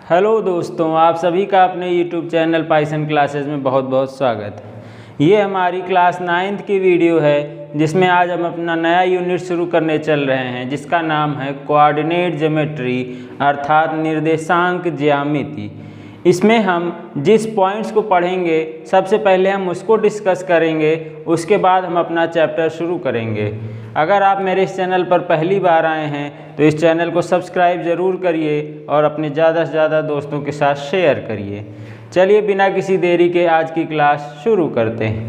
Hello दोस्तों, आप सभी का अपने YouTube चैनल पाइथन क्लासेस में बहुत बहुत स्वागत है। ये हमारी क्लास 9th की वीडियो है जिसमें आज हम अपना नया यूनिट शुरू करने चल रहे हैं जिसका नाम है कोऑर्डिनेट ज्योमेट्री अर्थात निर्देशांक ज्यामिति। इसमें हम जिस पॉइंट्स को पढ़ेंगे सबसे पहले हम उसको डिस्कस करेंगे, उसके बाद हम अपना चैप्टर शुरू करेंगे। अगर आप मेरे इस चैनल पर पहली बार आए हैं तो इस चैनल को सब्सक्राइब ज़रूर करिए और अपने ज़्यादा से ज़्यादा दोस्तों के साथ शेयर करिए। चलिए बिना किसी देरी के आज की क्लास शुरू करते हैं।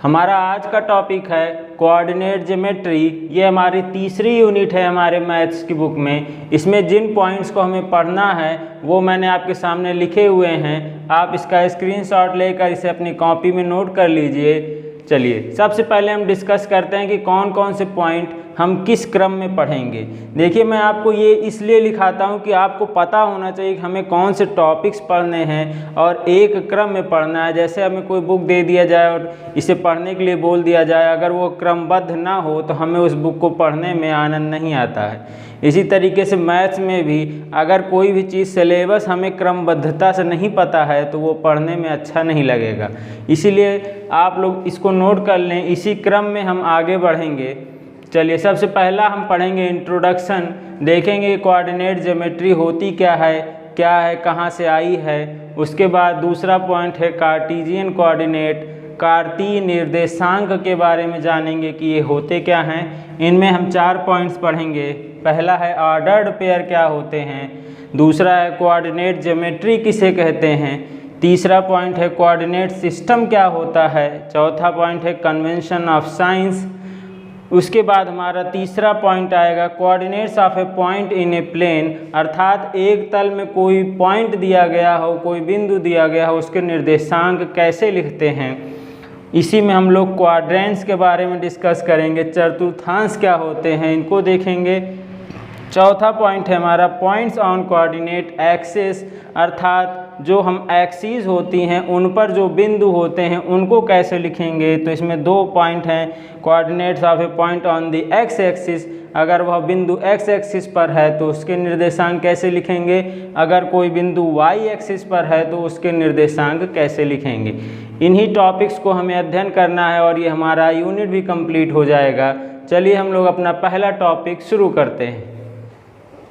हमारा आज का टॉपिक है कोऑर्डिनेट ज्योमेट्री। ये हमारी तीसरी यूनिट है हमारे मैथ्स की बुक में। इसमें जिन पॉइंट्स को हमें पढ़ना है वो मैंने आपके सामने लिखे हुए हैं। आप इसका स्क्रीनशॉट लेकर इसे अपनी कॉपी में नोट कर लीजिए। चलिए सबसे पहले हम डिस्कस करते हैं कि कौन कौन से पॉइंट हम किस क्रम में पढ़ेंगे। देखिए, मैं आपको ये इसलिए लिखाता हूँ कि आपको पता होना चाहिए कि हमें कौन से टॉपिक्स पढ़ने हैं और एक क्रम में पढ़ना है। जैसे हमें कोई बुक दे दिया जाए और इसे पढ़ने के लिए बोल दिया जाए, अगर वो क्रमबद्ध ना हो तो हमें उस बुक को पढ़ने में आनंद नहीं आता है। इसी तरीके से मैथ्स में भी अगर कोई भी चीज़ सिलेबस हमें क्रमबद्धता से नहीं पता है तो वो पढ़ने में अच्छा नहीं लगेगा। इसीलिए आप लोग इसको नोट कर लें, इसी क्रम में हम आगे बढ़ेंगे। चलिए सबसे पहला हम पढ़ेंगे इंट्रोडक्शन। देखेंगे कोऑर्डिनेट ज्योमेट्री होती क्या है, कहाँ से आई है। उसके बाद दूसरा पॉइंट है कार्टेशियन कोऑर्डिनेट, कार्तीय निर्देशांक के बारे में जानेंगे कि ये होते क्या हैं। इनमें हम 4 पॉइंट्स पढ़ेंगे। पहला है ऑर्डर्ड पेयर क्या होते हैं, दूसरा है कोऑर्डिनेट ज्योमेट्री किसे कहते हैं, तीसरा पॉइंट है कोऑर्डिनेट सिस्टम क्या होता है, चौथा पॉइंट है कन्वेंशन ऑफ साइंस। उसके बाद हमारा तीसरा पॉइंट आएगा coordinates of a point in a plane, अर्थात एक तल में कोई पॉइंट दिया गया हो, कोई बिंदु दिया गया हो, उसके निर्देशांक कैसे लिखते हैं। इसी में हम लोग क्वाड्रेंट्स के बारे में डिस्कस करेंगे, चतुर्थांश क्या होते हैं इनको देखेंगे। चौथा पॉइंट है हमारा पॉइंट्स ऑन कोऑर्डिनेट एक्सिस, अर्थात जो हम एक्सिस होती हैं उन पर जो बिंदु होते हैं उनको कैसे लिखेंगे। तो इसमें 2 पॉइंट हैं, coordinates of a point on the x axis, अगर वह बिंदु एक्स एक्सिस पर है तो उसके निर्देशांक कैसे लिखेंगे, अगर कोई बिंदु वाई एक्सिस पर है तो उसके निर्देशांक कैसे लिखेंगे। इन्हीं टॉपिक्स को हमें अध्ययन करना है और ये हमारा यूनिट भी कंप्लीट हो जाएगा। चलिए हम लोग अपना पहला टॉपिक शुरू करते हैं।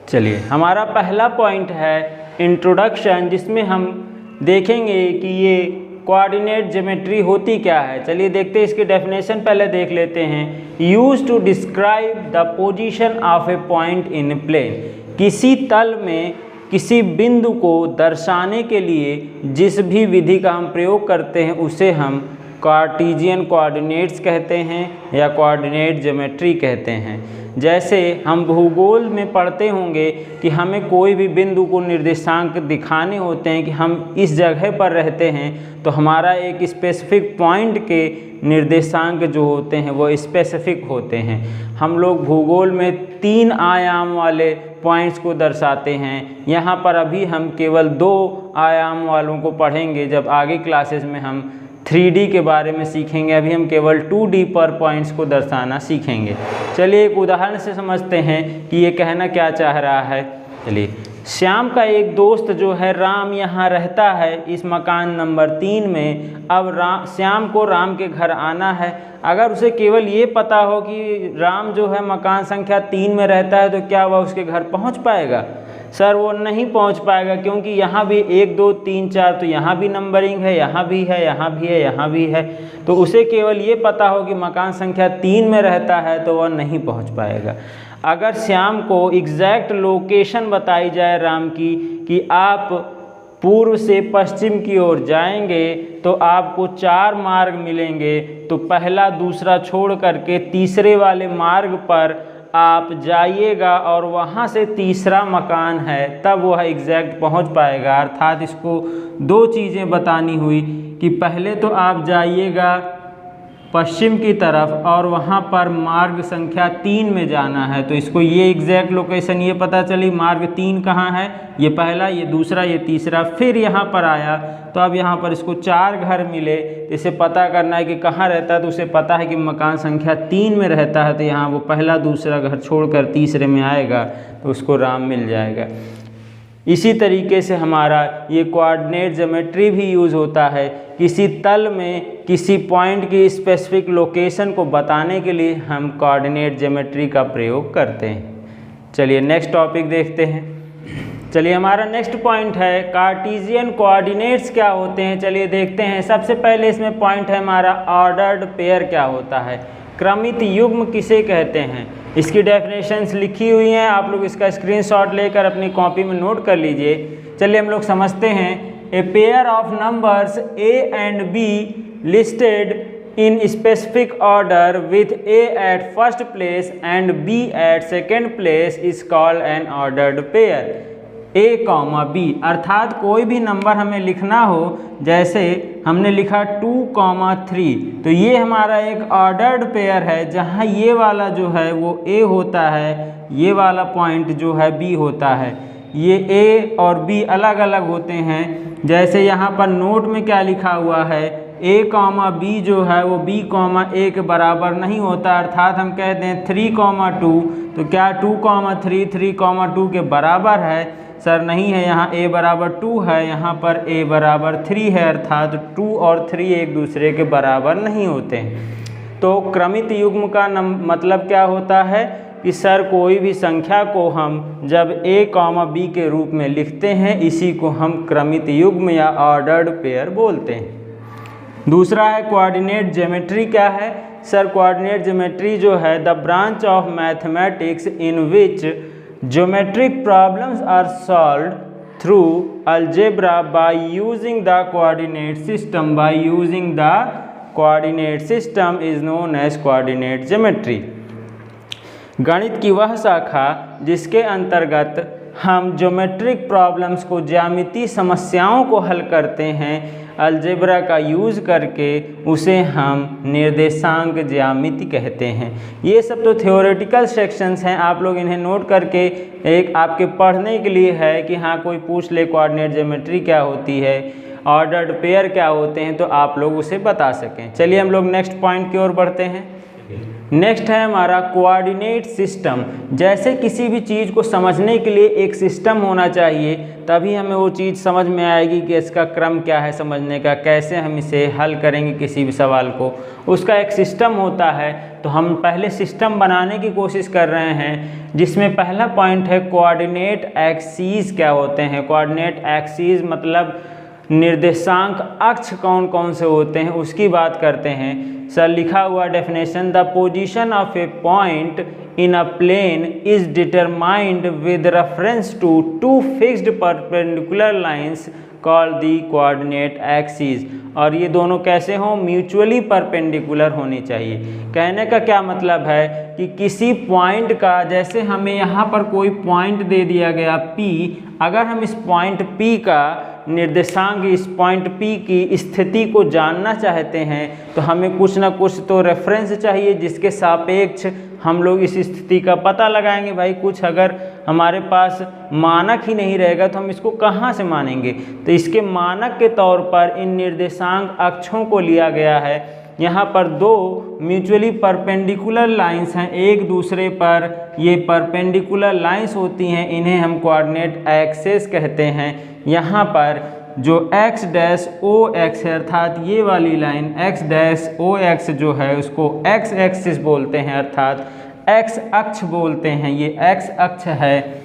चलिए हमारा पहला पॉइंट है इंट्रोडक्शन, जिसमें हम देखेंगे कि ये कोऑर्डिनेट ज्योमेट्री होती क्या है। चलिए देखते हैं, इसकी डेफिनेशन पहले देख लेते हैं। Use to describe the position of a point in plane, किसी तल में किसी बिंदु को दर्शाने के लिए जिस भी विधि का हम प्रयोग करते हैं उसे हम कार्टेशियन कोऑर्डिनेट्स कहते हैं या कोऑर्डिनेट ज्योमेट्री कहते हैं। जैसे हम भूगोल में पढ़ते होंगे कि हमें कोई भी बिंदु को निर्देशांक दिखाने होते हैं कि हम इस जगह पर रहते हैं, तो हमारा एक स्पेसिफिक पॉइंट के निर्देशांक जो होते हैं वो स्पेसिफिक होते हैं। हम लोग भूगोल में 3 आयाम वाले पॉइंट्स को दर्शाते हैं। यहाँ पर अभी हम केवल 2 आयाम वालों को पढ़ेंगे, जब आगे क्लासेस में हम 3D के बारे में सीखेंगे। अभी हम केवल 2D पर पॉइंट्स को दर्शाना सीखेंगे। चलिए एक उदाहरण से समझते हैं कि ये कहना क्या चाह रहा है। चलिए, श्याम का एक दोस्त जो है राम यहाँ रहता है इस मकान नंबर 3 में। अब श्याम को राम के घर आना है। अगर उसे केवल ये पता हो कि राम जो है मकान संख्या 3 में रहता है तो क्या वह उसके घर पहुँच पाएगा? सर वो नहीं पहुंच पाएगा, क्योंकि यहाँ भी 1 2 3 4 तो यहाँ भी नंबरिंग है, यहाँ भी है, यहाँ भी है, यहाँ भी है। तो उसे केवल ये पता हो कि मकान संख्या 3 में रहता है तो वह नहीं पहुँच पाएगा। अगर श्याम को एग्जैक्ट लोकेशन बताई जाए राम की कि आप पूर्व से पश्चिम की ओर जाएंगे तो आपको 4 मार्ग मिलेंगे, तो पहला दूसरा छोड़ करके तीसरे वाले मार्ग पर आप जाइएगा और वहाँ से तीसरा मकान है, तब वह एग्जैक्ट पहुँच पाएगा। अर्थात इसको 2 चीज़ें बतानी हुई कि पहले तो आप जाइएगा पश्चिम की तरफ और वहाँ पर मार्ग संख्या 3 में जाना है। तो इसको ये एग्जैक्ट लोकेशन ये पता चली मार्ग 3 कहाँ है, ये पहला, ये दूसरा, ये तीसरा। फिर यहाँ पर आया तो अब यहाँ पर इसको 4 घर मिले, तो इसे पता करना है कि कहाँ रहता है। तो उसे पता है कि मकान संख्या 3 में रहता है, तो यहाँ वो पहला दूसरा घर छोड़कर तीसरे में आएगा तो उसको राम मिल जाएगा। इसी तरीके से हमारा ये कोऑर्डिनेट ज्योमेट्री भी यूज़ होता है किसी तल में किसी पॉइंट की स्पेसिफिक लोकेशन को बताने के लिए हम कोऑर्डिनेट ज्योमेट्री का प्रयोग करते हैं। चलिए नेक्स्ट टॉपिक देखते हैं। चलिए हमारा नेक्स्ट पॉइंट है कार्टेशियन कोऑर्डिनेट्स क्या होते हैं। चलिए देखते हैं। सबसे पहले इसमें पॉइंट है हमारा ऑर्डर्ड पेयर क्या होता है। क्रमित युग्म किसे कहते हैं, इसकी डेफिनेशंस लिखी हुई हैं, आप लोग इसका स्क्रीनशॉट लेकर अपनी कॉपी में नोट कर लीजिए। चलिए हम लोग समझते हैं। A pair of numbers A and be listed in specific order with A at first place and B at second place is called an ordered pair। A, B अर्थात कोई भी नंबर हमें लिखना हो, जैसे हमने लिखा 2, 3, तो ये हमारा एक ऑर्डर्ड पेयर है जहाँ ये वाला जो है वो A होता है, ये वाला पॉइंट जो है B होता है। ये A और B अलग अलग होते हैं। जैसे यहाँ पर नोट में क्या लिखा हुआ है, A, B जो है वो B, A के बराबर नहीं होता, अर्थात हम कहते हैं 3, 2, तो क्या 2, 3, 3, 2 के बराबर है? सर नहीं है, यहाँ A बराबर 2 है, यहाँ पर A बराबर 3 है, अर्थात 2 और 3 एक दूसरे के बराबर नहीं होते हैं। तो क्रमित युग्म का मतलब क्या होता है कि सर कोई भी संख्या को हम जब A, B के रूप में लिखते हैं, इसी को हम क्रमित युग्म या ऑर्डर्ड पेयर बोलते हैं। दूसरा है कोऑर्डिनेट ज्योमेट्री क्या है। सर कोऑर्डिनेट ज्योमेट्री जो है the branch of mathematics in which geometric problems are solved through algebra by using the coordinate system. By using the coordinate system is known as coordinate geometry. गणित की वह शाखा जिसके अंतर्गत हम ज्योमेट्रिक प्रॉब्लम्स को, ज्यामितीय समस्याओं को हल करते हैं अलजेब्रा का यूज़ करके, उसे हम निर्देशांक ज्यामिति कहते हैं। ये सब तो थ्योरेटिकल सेक्शंस हैं, आप लोग इन्हें नोट करके एक आपके पढ़ने के लिए है कि हाँ कोई पूछ ले कोऑर्डिनेट ज्योमेट्री क्या होती है, ऑर्डर्ड पेयर क्या होते हैं, तो आप लोग उसे बता सकें। चलिए हम लोग नेक्स्ट पॉइंट की ओर बढ़ते हैं। नेक्स्ट है हमारा कोऑर्डिनेट सिस्टम। जैसे किसी भी चीज़ को समझने के लिए एक सिस्टम होना चाहिए, तभी हमें वो चीज़ समझ में आएगी कि इसका क्रम क्या है समझने का, कैसे हम इसे हल करेंगे किसी भी सवाल को, उसका एक सिस्टम होता है। तो हम पहले सिस्टम बनाने की कोशिश कर रहे हैं, जिसमें पहला पॉइंट है कोऑर्डिनेट एक्सीस क्या होते हैं। कोऑर्डिनेट एक्सीस मतलब निर्देशांक अक्ष कौन कौन से होते हैं उसकी बात करते हैं। सर लिखा हुआ definition, the position of a point in a plane is determined with reference to 2 fixed perpendicular lines called the coordinate axis. और ये दोनों कैसे हों, म्यूचुअली परपेंडिकुलर होनी चाहिए। कहने का क्या मतलब है कि किसी पॉइंट का, जैसे हमें यहाँ पर कोई पॉइंट दे दिया गया P, अगर हम इस पॉइंट P का निर्देशांक, इस पॉइंट P की स्थिति को जानना चाहते हैं, तो हमें कुछ ना कुछ तो रेफरेंस चाहिए जिसके सापेक्ष हम लोग इस स्थिति का पता लगाएंगे। भाई कुछ अगर हमारे पास मानक ही नहीं रहेगा तो हम इसको कहाँ से मानेंगे। तो इसके मानक के तौर पर इन निर्देशांक अक्षों को लिया गया है। यहाँ पर 2 म्यूचुअली परपेंडिकुलर लाइंस हैं एक दूसरे पर, ये परपेंडिकुलर लाइंस होती हैं, इन्हें हम कोऑर्डिनेट एक्सेस कहते हैं। यहाँ पर जो x डैश ओ एक्स है, अर्थात ये वाली line x dash O X जो है उसको x एक्सिस बोलते हैं, अर्थात x अक्ष बोलते हैं, ये x अक्ष है।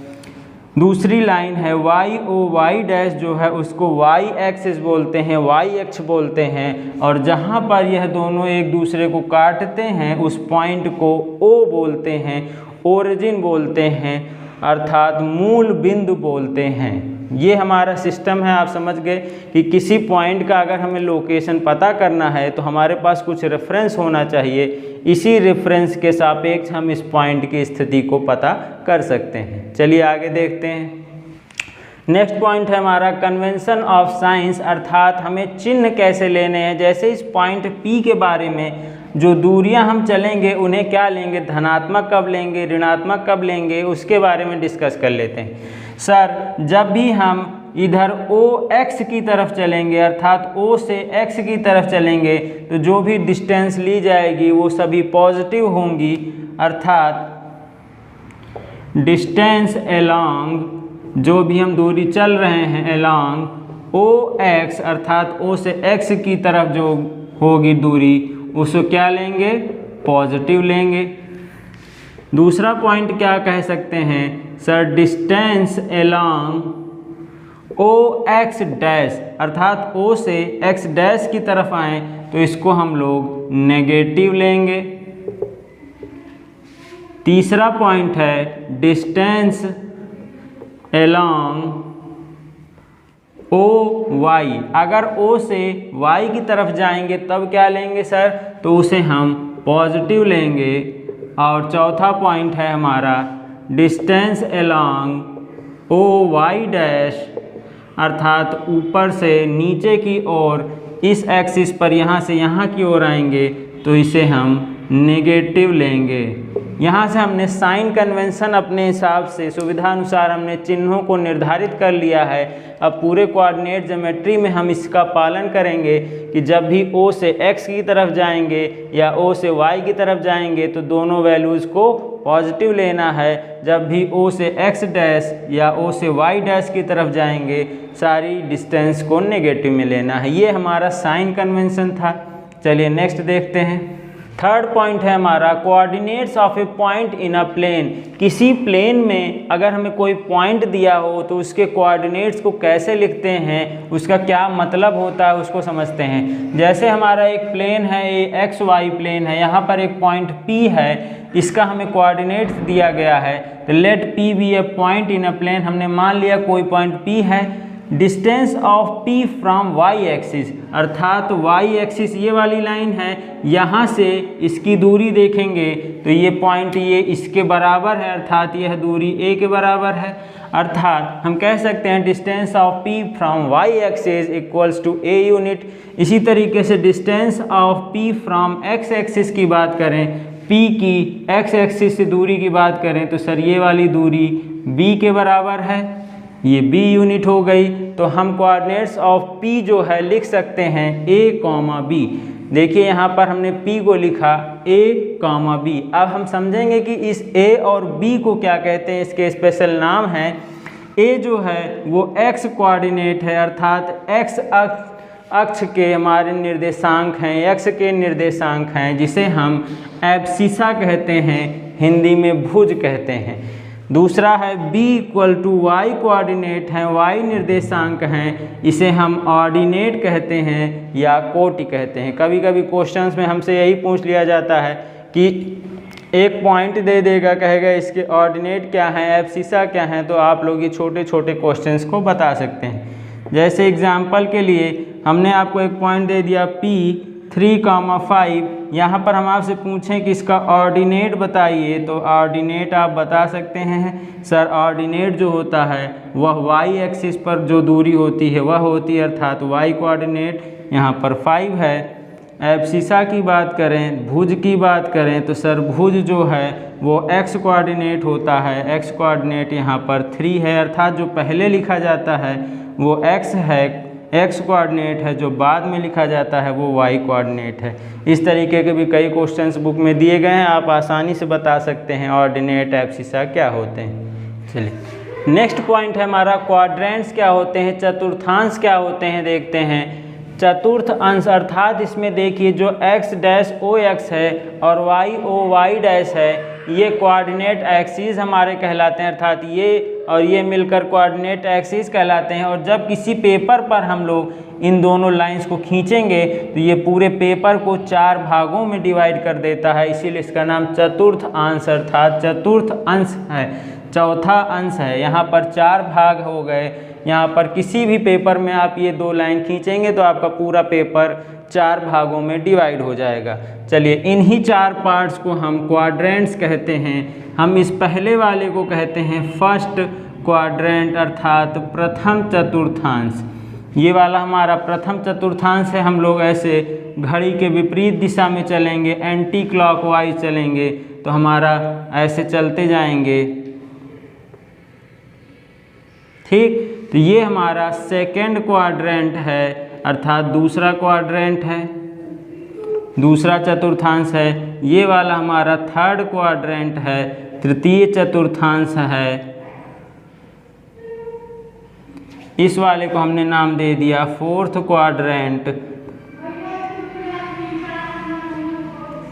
दूसरी लाइन है y ओ वाई डैश जो है उसको y एक्सिस बोलते हैं, y अक्ष बोलते हैं। और जहाँ पर यह दोनों एक दूसरे को काटते हैं उस पॉइंट को O बोलते हैं, ओरिजिन बोलते हैं, अर्थात मूल बिंदु बोलते हैं। ये हमारा सिस्टम है। आप समझ गए कि किसी पॉइंट का अगर हमें लोकेशन पता करना है तो हमारे पास कुछ रेफरेंस होना चाहिए, इसी रेफरेंस के सापेक्ष हम इस पॉइंट की स्थिति को पता कर सकते हैं। चलिए आगे देखते हैं। नेक्स्ट पॉइंट है हमारा कन्वेंशन ऑफ साइंस, अर्थात हमें चिन्ह कैसे लेने हैं। जैसे इस पॉइंट P के बारे में जो दूरियां हम चलेंगे उन्हें क्या लेंगे, धनात्मक कब लेंगे, ऋणात्मक कब लेंगे, उसके बारे में डिस्कस कर लेते हैं। सर जब भी हम इधर OX की तरफ चलेंगे, अर्थात O से X की तरफ चलेंगे, तो जो भी डिस्टेंस ली जाएगी वो सभी पॉजिटिव होंगी, अर्थात डिस्टेंस अलोंग जो भी हम दूरी चल रहे हैं along OX अर्थात O से X की तरफ जो होगी दूरी उसको क्या लेंगे, पॉजिटिव लेंगे। दूसरा पॉइंट क्या कह सकते हैं sir, distance along OX dash अर्थात O से X डैश की तरफ आए तो इसको हम लोग नेगेटिव लेंगे। तीसरा पॉइंट है डिस्टेंस along OY, अगर O से Y की तरफ जाएंगे तब क्या लेंगे सर, तो उसे हम पॉजिटिव लेंगे। और चौथा पॉइंट है हमारा डिस्टेंस along OY डैश अर्थात ऊपर से नीचे की ओर इस एक्सिस पर यहाँ से यहाँ की ओर आएंगे तो इसे हम नेगेटिव लेंगे। यहाँ से हमने साइन कन्वेंशन अपने हिसाब से सुविधा अनुसार हमने चिन्हों को निर्धारित कर लिया है। अब पूरे कोऑर्डिनेट ज्योमेट्री में हम इसका पालन करेंगे कि जब भी O से X की तरफ जाएंगे या O से Y की तरफ जाएंगे तो दोनों वैल्यूज़ को पॉजिटिव लेना है। जब भी O से X डैश या O से Y डैश की तरफ जाएंगे सारी डिस्टेंस को नेगेटिव में लेना है। ये हमारा साइन कन्वेंशन था। चलिए नेक्स्ट देखते हैं। थर्ड पॉइंट है हमारा coordinates of a point in a plane. किसी प्लेन में अगर हमें कोई पॉइंट दिया हो तो उसके कोऑर्डिनेट्स को कैसे लिखते हैं, उसका क्या मतलब होता है उसको समझते हैं। जैसे हमारा एक प्लेन है, ये XY प्लेन है, यहाँ पर एक पॉइंट P है, इसका हमें कोऑर्डिनेट्स दिया गया है। तो let P be a point in a plane, हमने मान लिया कोई पॉइंट P है। Distance of P from Y axis अर्थात Y एक्सिस ये वाली लाइन है, यहाँ से इसकी दूरी देखेंगे तो ये पॉइंट ये इसके बराबर है अर्थात यह दूरी A के बराबर है। अर्थात हम कह सकते हैं distance of P from Y axis equals to A unit. इसी तरीके से distance of P from X axis की बात करें, P की X एक्सिस से दूरी की बात करें तो सर ये वाली दूरी B के बराबर है, ये B यूनिट हो गई। तो हम कोऑर्डिनेट्स ऑफ P जो है लिख सकते हैं A, B। देखिए यहाँ पर हमने P को लिखा A, B। अब हम समझेंगे कि इस A और B को क्या कहते हैं, इसके स्पेशल नाम हैं। A जो है वो X कोऑर्डिनेट है अर्थात X अक्ष के हमारे निर्देशांक हैं, X के निर्देशांक हैं, जिसे हम एब्सिसा कहते हैं, हिंदी में भुज कहते हैं। दूसरा है B equal to Y coordinate हैं, Y निर्देशांक हैं, इसे हम ऑर्डिनेट कहते हैं या कोटि कहते हैं। कभी कभी क्वेश्चंस में हमसे यही पूछ लिया जाता है कि एक पॉइंट दे देगा, कहेगा इसके ऑर्डिनेट क्या हैं, एब्सिसा क्या हैं, तो आप लोग ये छोटे छोटे क्वेश्चंस को बता सकते हैं। जैसे एग्जाम्पल के लिए हमने आपको एक पॉइंट दे दिया P 3,5, यहाँ पर हम आपसे पूछें कि इसका ऑर्डिनेट बताइए तो ऑर्डिनेट आप बता सकते हैं सर, ऑर्डिनेट जो होता है वह Y एक्सिस पर जो दूरी होती है वह होती है अर्थात Y कोऑर्डिनेट यहाँ पर 5 है। एब्सिसा की बात करें, भुज की बात करें तो सर भुज जो है वो X कोऑर्डिनेट होता है, X कोऑर्डिनेट यहाँ पर 3 है अर्थात जो पहले लिखा जाता है वो X है, X कोऑर्डिनेट है, जो बाद में लिखा जाता है वो Y कोऑर्डिनेट है। इस तरीके के भी कई क्वेश्चंस बुक में दिए गए हैं, आप आसानी से बता सकते हैं ऑर्डिनेट एब्सिसा क्या होते हैं। चलिए नेक्स्ट पॉइंट है हमारा क्वाड्रेंट्स क्या होते हैं, चतुर्थांश क्या होते हैं, देखते हैं। चतुर्थ अंश अर्थात इसमें देखिए जो X डैश OX है और Y OY डैश है, ये कोऑर्डिनेट एक्सिस हमारे कहलाते हैं अर्थात ये और ये मिलकर कोऑर्डिनेट एक्सिस कहलाते हैं। और जब किसी पेपर पर हम लोग इन दोनों लाइंस को खींचेंगे तो ये पूरे पेपर को 4 भागों में डिवाइड कर देता है, इसीलिए इसका नाम चतुर्थ अंश अर्थात चतुर्थ अंश है, चौथा अंश है। यहाँ पर 4 भाग हो गए। यहाँ पर किसी भी पेपर में आप ये 2 लाइन खींचेंगे तो आपका पूरा पेपर 4 भागों में डिवाइड हो जाएगा। चलिए इन्हीं 4 पार्ट्स को हम क्वाड्रेंट्स कहते हैं। हम इस पहले वाले को कहते हैं फर्स्ट क्वाड्रेंट अर्थात प्रथम चतुर्थांश। ये वाला हमारा प्रथम चतुर्थांश है। हम लोग ऐसे घड़ी के विपरीत दिशा में चलेंगे, एंटी क्लॉकवाइज चलेंगे तो हमारा ऐसे चलते जाएंगे, ठीक। तो ये हमारा सेकेंड क्वाड्रेंट है अर्थात दूसरा क्वाड्रेंट है, दूसरा चतुर्थांश है। ये वाला हमारा थर्ड क्वाड्रेंट है, तृतीय चतुर्थांश है। इस वाले को हमने नाम दे दिया फोर्थ क्वाड्रेंट।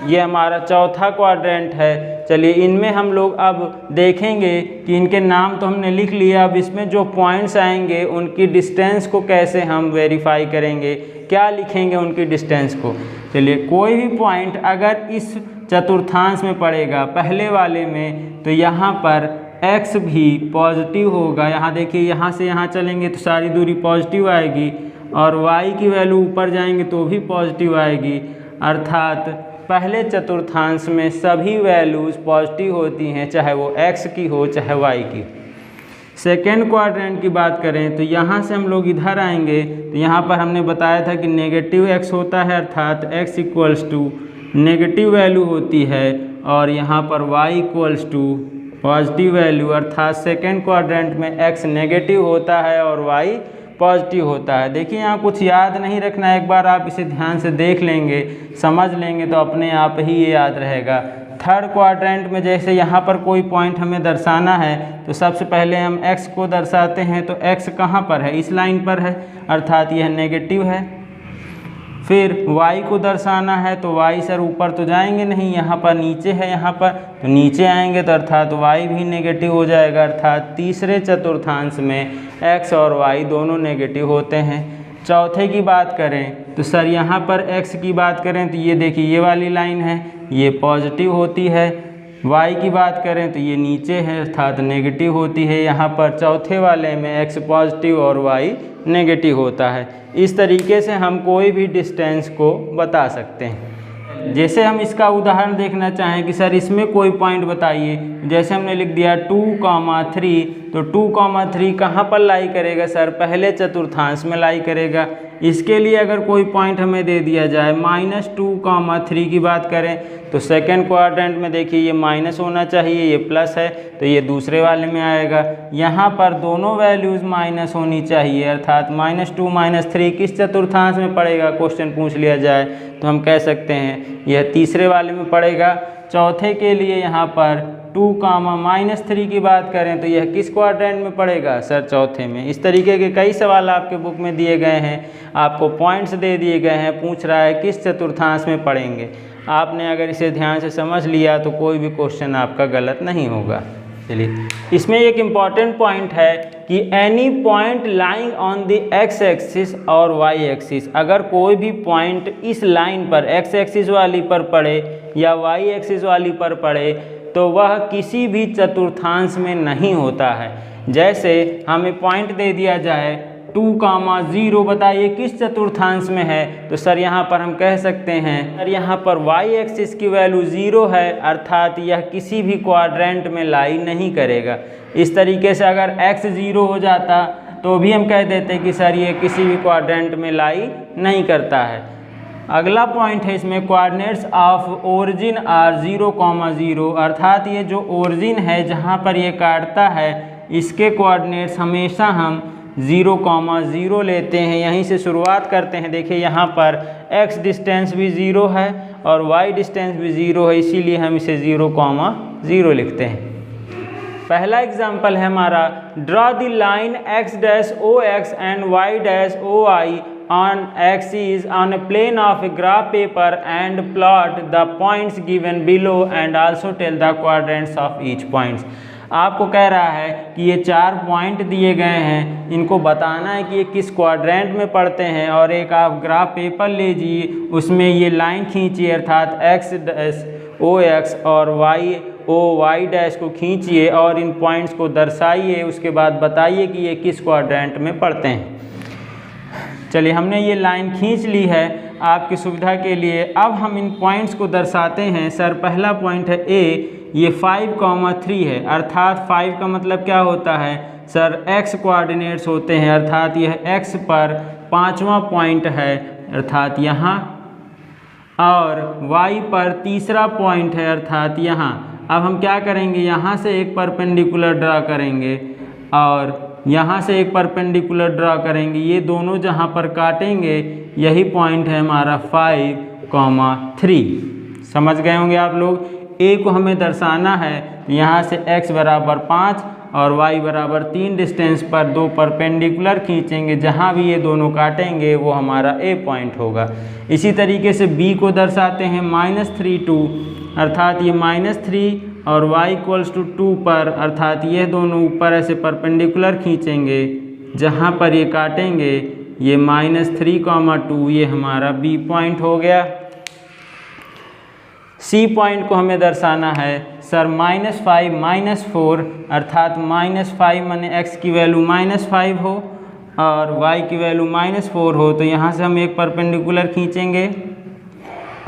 ये हमारा चौथा क्वाड्रेंट है। चलिए इनमें हम लोग अब देखेंगे कि इनके नाम तो हमने लिख लिया, अब इसमें जो पॉइंट्स आएंगे उनकी डिस्टेंस को कैसे हम वेरीफाई करेंगे, क्या लिखेंगे उनकी डिस्टेंस को। चलिए कोई भी पॉइंट अगर इस चतुर्थांश में पड़ेगा पहले वाले में, तो यहाँ पर x भी पॉजिटिव होगा। यहाँ देखिए, यहाँ से यहाँ चलेंगे तो सारी दूरी पॉजिटिव आएगी, और y की वैल्यू ऊपर जाएंगे तो भी पॉजिटिव आएगी। अर्थात पहले चतुर्थांश में सभी वैल्यूज़ पॉजिटिव होती हैं, चाहे वो x की हो चाहे y की। सेकेंड क्वाड्रेंट की बात करें तो यहाँ से हम लोग इधर आएंगे तो यहाँ पर हमने बताया था कि नेगेटिव x होता है, अर्थात x equals to negative value होती है, और यहाँ पर y equals to positive value, अर्थात सेकेंड क्वाड्रेंट में x नेगेटिव होता है और y पॉजिटिव होता है। देखिए यहाँ कुछ याद नहीं रखना, एक बार आप इसे ध्यान से देख लेंगे, समझ लेंगे तो अपने आप ही ये याद रहेगा। थर्ड क्वाड्रेंट में जैसे यहाँ पर कोई पॉइंट हमें दर्शाना है तो सबसे पहले हम x को दर्शाते हैं, तो x कहाँ पर है, इस लाइन पर है, अर्थात यह नेगेटिव है। फिर y को दर्शाना है तो y सर ऊपर तो जाएंगे नहीं, यहाँ पर नीचे है, यहाँ पर तो नीचे आएंगे तो अर्थात y भी नेगेटिव हो जाएगा। अर्थात तीसरे चतुर्थांश में x और y दोनों नेगेटिव होते हैं। चौथे की बात करें तो सर यहाँ पर x की बात करें तो ये देखिए ये वाली लाइन है, ये पॉजिटिव होती है। y की बात करें तो ये नीचे है, अर्थात नेगेटिव होती है। यहाँ पर चौथे वाले में x पॉजिटिव और y नेगेटिव होता है। इस तरीके से हम कोई भी डिस्टेंस को बता सकते हैं। जैसे हम इसका उदाहरण देखना चाहें कि सर इसमें कोई पॉइंट बताइए, जैसे हमने लिख दिया 2,3, तो 2,3 कहाँ पर लाई करेगा सर, पहले चतुर्थांश में लाई करेगा। इसके लिए अगर कोई पॉइंट हमें दे दिया जाए -2,3 की बात करें तो सेकेंड क्वाड्रेंट में देखिए ये माइनस होना चाहिए, ये प्लस है तो ये दूसरे वाले में आएगा। यहाँ पर दोनों वैल्यूज़ माइनस होनी चाहिए, अर्थात -2 -3 किस चतुर्थांश में पड़ेगा, क्वेश्चन पूछ लिया जाए तो हम कह सकते हैं यह तीसरे वाले में पड़ेगा। चौथे के लिए यहाँ पर 2, -3 की बात करें तो यह किस क्वाड्रेंट में पड़ेगा सर, चौथे में। इस तरीके के कई सवाल आपके बुक में दिए गए हैं, आपको पॉइंट्स दे दिए गए हैं, पूछ रहा है किस चतुर्थांश में पड़ेंगे। आपने अगर इसे ध्यान से समझ लिया तो कोई भी क्वेश्चन आपका गलत नहीं होगा। चलिए इसमें एक इम्पॉर्टेंट पॉइंट है कि any point lying on the x axis और y एक्सिस, अगर कोई भी पॉइंट इस लाइन पर x एक्सिस वाली पर पड़े या y एक्सिस वाली पर पड़े तो वह किसी भी चतुर्थांश में नहीं होता है। जैसे हमें पॉइंट दे दिया जाए 2,0, बताइए किस चतुर्थांश में है, तो सर यहाँ पर हम कह सकते हैं सर यहाँ पर y एक्सिस की वैल्यू 0 है, अर्थात यह किसी भी क्वाड्रेंट में लाई नहीं करेगा। इस तरीके से अगर x 0 हो जाता तो भी हम कह देते कि सर ये किसी भी क्वाड्रेंट में लाई नहीं करता है। अगला पॉइंट है इसमें कोऑर्डिनेट्स ऑफ ओरिजिन आर 0,0, अर्थात ये जो ओरिजिन है जहाँ पर ये काटता है इसके कोऑर्डिनेट्स हमेशा हम 0,0 लेते हैं, यहीं से शुरुआत करते हैं। देखिए यहाँ पर x डिस्टेंस भी 0 है और y डिस्टेंस भी 0 है, इसीलिए हम इसे 0,0 लिखते हैं। पहला एग्जाम्पल है हमारा, draw the line x-OX and y-OI on axis on a plane of a graph paper and plot the points given below and also tell the quadrants of each points। आपको कह रहा है कि ये 4 पॉइंट दिए गए हैं, इनको बताना है कि ये किस क्वाड्रेंट में पड़ते हैं, और एक आप ग्राफ पेपर लीजिए उसमें ये लाइन खींचिए, अर्थात x-OX और y-OY' को खींचिए और इन पॉइंट्स को दर्शाइए, उसके बाद बताइए कि ये किस क्वाड्रेंट में पड़ते हैं। चलिए हमने ये लाइन खींच ली है आपकी सुविधा के लिए। अब हम इन पॉइंट्स को दर्शाते हैं। सर पहला पॉइंट है A, ये 5,3 है, अर्थात 5 का मतलब क्या होता है सर, x कोऑर्डिनेट्स होते हैं, अर्थात यह x पर 5वां पॉइंट है, अर्थात यहाँ, और y पर तीसरा पॉइंट है, अर्थात यहाँ। अब हम क्या करेंगे, यहाँ से एक परपेंडिकुलर ड्रा करेंगे और यहाँ से एक परपेंडिकुलर ड्रा करेंगे, ये दोनों जहाँ पर काटेंगे यही पॉइंट है हमारा 5,3। समझ गए होंगे आप लोग। A को हमें दर्शाना है, यहाँ से x बराबर 5 और y बराबर 3 डिस्टेंस पर 2 परपेंडिकुलर खींचेंगे, जहाँ भी ये दोनों काटेंगे वो हमारा A पॉइंट होगा। इसी तरीके से B को दर्शाते हैं -3 2, अर्थात ये -3 और y = 2 पर, अर्थात ये दोनों ऊपर ऐसे परपेंडिकुलर खींचेंगे, जहाँ पर ये काटेंगे ये -3, 2 ये हमारा B पॉइंट हो गया। C पॉइंट को हमें दर्शाना है सर -5 -4, अर्थात -5 माने x की वैल्यू -5 हो और y की वैल्यू -4 हो, तो यहाँ से हम एक परपेंडिकुलर खींचेंगे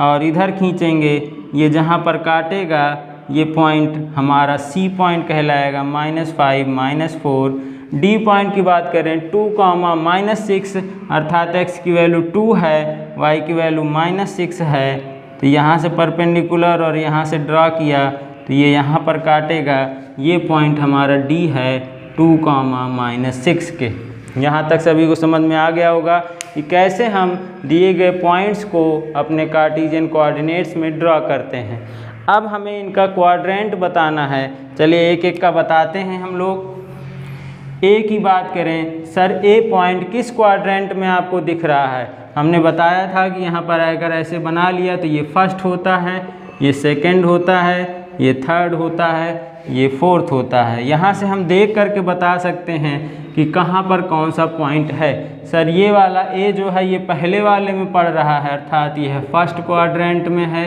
और इधर खींचेंगे, ये जहाँ पर काटेगा ये पॉइंट हमारा C पॉइंट कहलाएगा, -5 -4। D पॉइंट की बात करें 2, -6, अर्थात x की वैल्यू 2 है, y की वैल्यू -6 है, तो यहाँ से परपेंडिकुलर और यहाँ से ड्रा किया तो ये यहाँ पर काटेगा, ये पॉइंट हमारा D है 2, -6 के। यहाँ तक सभी को समझ में आ गया होगा कि कैसे हम दिए गए पॉइंट्स को अपने कार्टेशियन कोऑर्डिनेट्स में ड्रा करते हैं। अब हमें इनका क्वाड्रेंट बताना है, चलिए एक एक का बताते हैं हम लोग। A की बात करें सर, A पॉइंट किस क्वाड्रेंट में आपको दिख रहा है? हमने बताया था कि यहाँ पर अगर ऐसे बना लिया तो ये फर्स्ट होता है, ये सेकंड होता है, ये थर्ड होता है, ये फोर्थ होता है। यहाँ से हम देख करके बता सकते हैं कि कहाँ पर कौन सा पॉइंट है। सर ये वाला A जो है ये पहले वाले में पड़ रहा है, अर्थात ये फर्स्ट क्वाड्रेंट में है।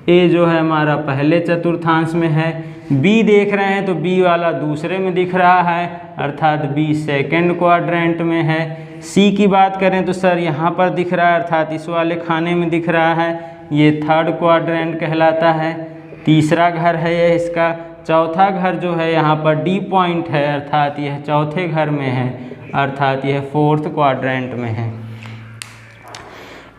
A जो है हमारा पहले चतुर्थांश में है। B देख रहे हैं तो B वाला दूसरे में दिख रहा है, अर्थात B सेकंड क्वाड्रेंट में है। C की बात करें तो सर यहाँ पर दिख रहा है, अर्थात इस वाले खाने में दिख रहा है, ये थर्ड क्वाड्रेंट कहलाता है, तीसरा घर है ये इसका। चौथा घर जो है यहाँ पर D पॉइंट है, अर्थात यह चौथे घर में है, अर्थात यह फोर्थ क्वाड्रेंट में है।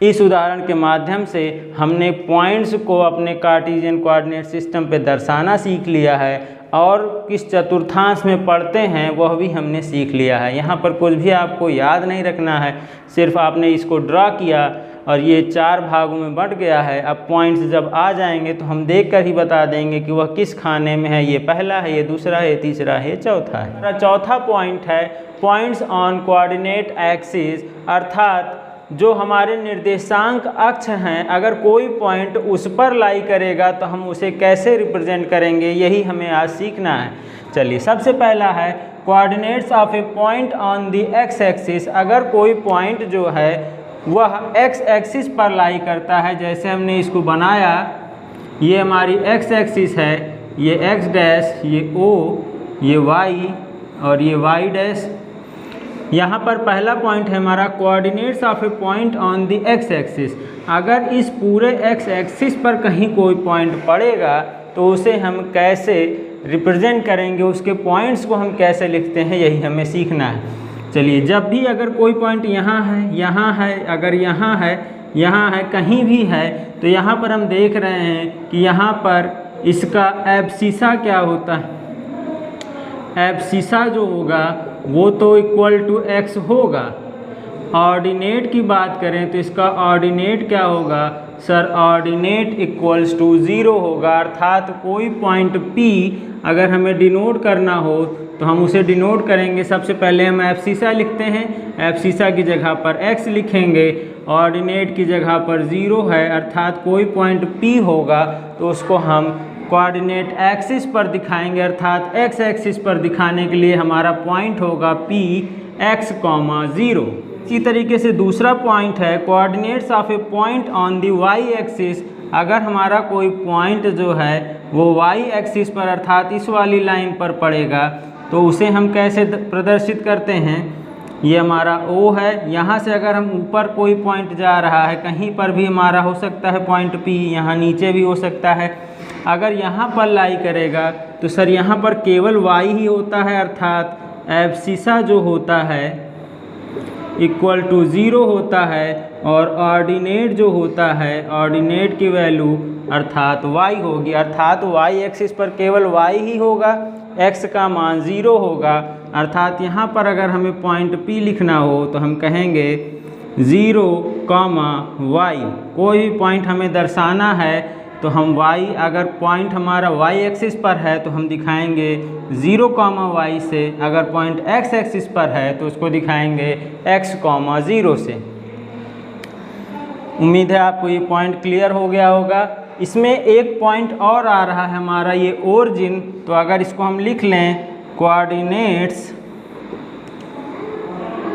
इस उदाहरण के माध्यम से हमने पॉइंट्स को अपने कार्टेशियन कोऑर्डिनेट सिस्टम पे दर्शाना सीख लिया है और किस चतुर्थांश में पढ़ते हैं वह भी हमने सीख लिया है। यहाँ पर कुछ भी आपको याद नहीं रखना है, सिर्फ आपने इसको ड्रा किया और ये 4 भागों में बंट गया है। अब पॉइंट्स जब आ जाएंगे तो हम देख कर ही बता देंगे कि वह किस खाने में है, ये पहला है, ये दूसरा है, तीसरा है, चौथा है। चौथा पॉइंट है पॉइंट्स ऑन कोऑर्डिनेट एक्सिस, अर्थात जो हमारे निर्देशांक अक्ष हैं, अगर कोई पॉइंट उस पर लाई करेगा तो हम उसे कैसे रिप्रेजेंट करेंगे, यही हमें आज सीखना है। चलिए सबसे पहला है coordinates of a point on the x axis. अगर कोई पॉइंट जो है वह एक्स एक्सिस पर लाई करता है, जैसे हमने इसको बनाया, ये हमारी एक्स एक्सिस है, ये एक्स डैश, ये ओ, ये वाई और ये वाई डैश। यहाँ पर पहला पॉइंट है हमारा coordinates of a point on the x axis. अगर इस पूरे एक्स एक्सिस पर कहीं कोई पॉइंट पड़ेगा तो उसे हम कैसे रिप्रेजेंट करेंगे, उसके पॉइंट्स को हम कैसे लिखते हैं, यही हमें सीखना है। चलिए जब भी अगर कोई पॉइंट यहाँ है, अगर यहाँ है, कहीं भी है, तो यहाँ पर हम देख रहे हैं कि यहाँ पर इसका एब्सिसा क्या होता है। एब्सिसा जो होगा वो तो इक्वल टू x होगा। ऑर्डिनेट की बात करें तो इसका ऑर्डिनेट क्या होगा सर, ऑर्डिनेट इक्वल्स टू 0 होगा, अर्थात कोई पॉइंट P अगर हमें डिनोट करना हो तो हम उसे डिनोट करेंगे। सबसे पहले हम एब्सिसा लिखते हैं, एब्सिसा की जगह पर x लिखेंगे, ऑर्डिनेट की जगह पर 0 है, अर्थात कोई पॉइंट P होगा तो उसको हम कोऑर्डिनेट एक्सिस पर दिखाएंगे, अर्थात एक्स एक्सिस पर दिखाने के लिए हमारा पॉइंट होगा P x, 0। इसी तरीके से दूसरा पॉइंट है coordinates of a point on the y axis. अगर हमारा कोई पॉइंट जो है वो y एक्सिस पर, अर्थात इस वाली लाइन पर पड़ेगा, तो उसे हम कैसे प्रदर्शित करते हैं। ये हमारा O है, यहाँ से अगर हम ऊपर कोई पॉइंट जा रहा है, कहीं पर भी हमारा हो सकता है पॉइंट P, यहाँ नीचे भी हो सकता है। अगर यहाँ पर लाई करेगा तो सर यहाँ पर केवल y ही होता है, अर्थात एब्सिसा जो होता है इक्वल टू 0 होता है, और ऑर्डिनेट जो होता है, ऑर्डिनेट की वैल्यू अर्थात y होगी, अर्थात y एक्सिस पर केवल y ही होगा, x का मान 0 होगा। अर्थात यहाँ पर अगर हमें पॉइंट P लिखना हो तो हम कहेंगे 0, y। कोई भी पॉइंट हमें दर्शाना है तो हम y, अगर पॉइंट हमारा y एक्सिस पर है तो हम दिखाएंगे 0, y से, अगर पॉइंट x एक्सिस पर है तो उसको दिखाएंगे x, 0 से। उम्मीद है आपको ये पॉइंट क्लियर हो गया होगा। इसमें एक पॉइंट और आ रहा है हमारा ये ओरिजिन, तो अगर इसको हम लिख लें कोऑर्डिनेट्स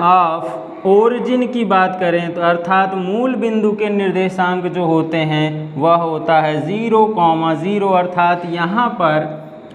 ऑफ ओरिजिन की बात करें तो अर्थात मूल बिंदु के निर्देशांक जो होते हैं वह होता है 0, 0, अर्थात यहाँ पर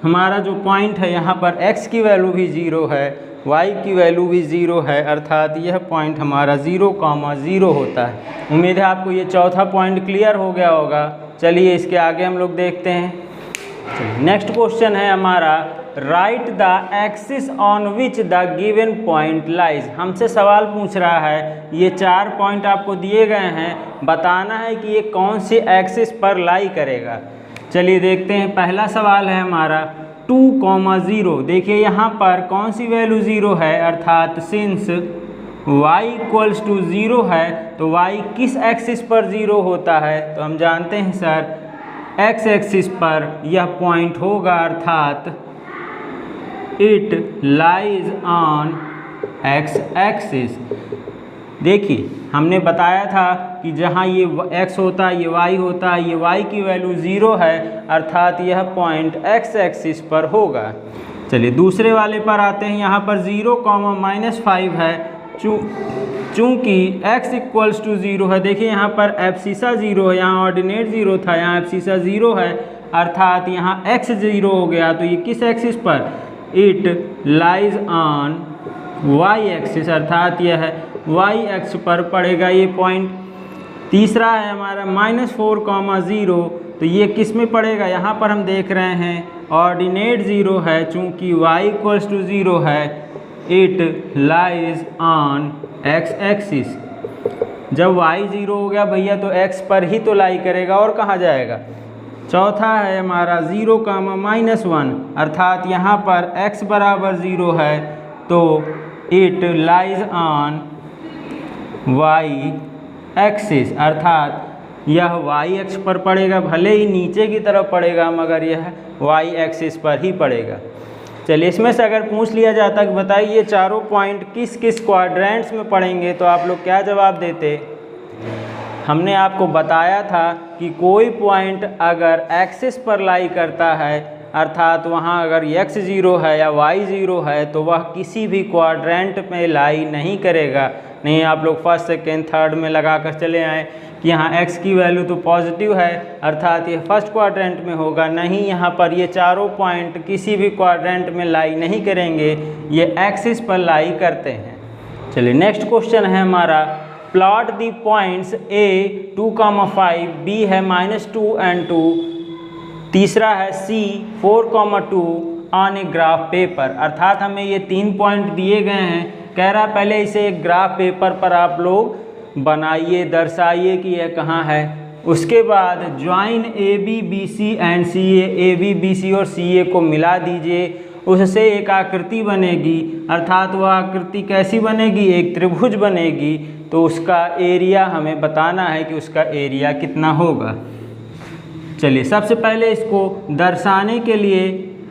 हमारा जो पॉइंट है यहाँ पर x की वैल्यू भी 0 है, y की वैल्यू भी 0 है, अर्थात यह पॉइंट हमारा 0, 0 होता है। उम्मीद है आपको ये चौथा पॉइंट क्लियर हो गया होगा। चलिए इसके आगे हम लोग देखते हैं। नेक्स्ट क्वेश्चन है हमारा right the axis on which the given point lies. हमसे सवाल पूछ रहा है, ये 4 पॉइंट आपको दिए गए हैं, बताना है कि ये कौन सी एक्सिस पर लाई करेगा। चलिए देखते हैं। पहला सवाल है हमारा 2, 0। देखिए यहाँ पर कौन सी वैल्यू 0 है, अर्थात सिंस y इक्वल्स टू 0 है तो y किस एक्सिस पर 0 होता है, तो हम जानते हैं सर x एक्सिस पर यह पॉइंट होगा, अर्थात it lies on x axis. देखिए हमने बताया था कि जहाँ ये x होता है, ये y होता है, ये y की वैल्यू 0 है, अर्थात यह पॉइंट x एक्सिस पर होगा। चलिए दूसरे वाले पर आते हैं। यहाँ पर 0, -5 है, चूँकि x इक्वल्स टू 0 है। देखिए यहाँ पर एब्सिसा 0 है, यहाँ ऑर्डिनेट 0 था, यहाँ एब्सिसा 0 है, अर्थात यहाँ x 0 हो गया। तो ये किस एक्सिस पर, it lies on y axis, अर्थात यह y एक्स पर पड़ेगा ये पॉइंट। तीसरा है हमारा -4, 0, तो ये किस में पड़ेगा, यहाँ पर हम देख रहे हैं ऑर्डिनेट 0 है, चूँकि y इक्वल्स टू 0 है, it lies on x axis. जब y 0 हो गया भैया तो x पर ही तो लाई करेगा, और कहाँ जाएगा। चौथा है हमारा 0, -1, अर्थात यहाँ पर x बराबर 0 है तो it lies on y axis, अर्थात यह y एक्स पर पड़ेगा, भले ही नीचे की तरफ पड़ेगा मगर यह y एक्सिस पर ही पड़ेगा। चलिए इसमें से अगर पूछ लिया जाता कि बताइए ये चारों पॉइंट किस किस क्वाड्रेंट्स में पड़ेंगे, तो आप लोग क्या जवाब देते। हमने आपको बताया था कि कोई पॉइंट अगर एक्सिस पर लाई करता है, अर्थात वहाँ अगर x 0 है या y 0 है तो वह किसी भी क्वाड्रेंट में लाई नहीं करेगा। नहीं आप लोग फर्स्ट, सेकेंड, थर्ड में लगा कर चले आए कि यहाँ x की वैल्यू तो पॉजिटिव है, अर्थात ये फर्स्ट क्वाड्रेंट में होगा। नहीं, यहाँ पर ये चारों पॉइंट किसी भी क्वाड्रेंट में लाई नहीं करेंगे, ये एक्सिस पर लाई करते हैं। चलिए नेक्स्ट क्वेश्चन है हमारा plot the points A 2, 5, B है -2 and 2, तीसरा है C 4, 2 on a graph paper. अर्थात हमें ये 3 पॉइंट दिए गए हैं, कह रहा पहले इसे एक ग्राफ पेपर पर आप लोग बनाइए, दर्शाइए कि यह कहाँ है। उसके बाद join AB, BC and CA, AB, BC और CA को मिला दीजिए, उससे एक आकृति बनेगी, अर्थात वह आकृति कैसी बनेगी, एक त्रिभुज बनेगी। तो उसका एरिया हमें बताना है कि उसका एरिया कितना होगा। चलिए सबसे पहले इसको दर्शाने के लिए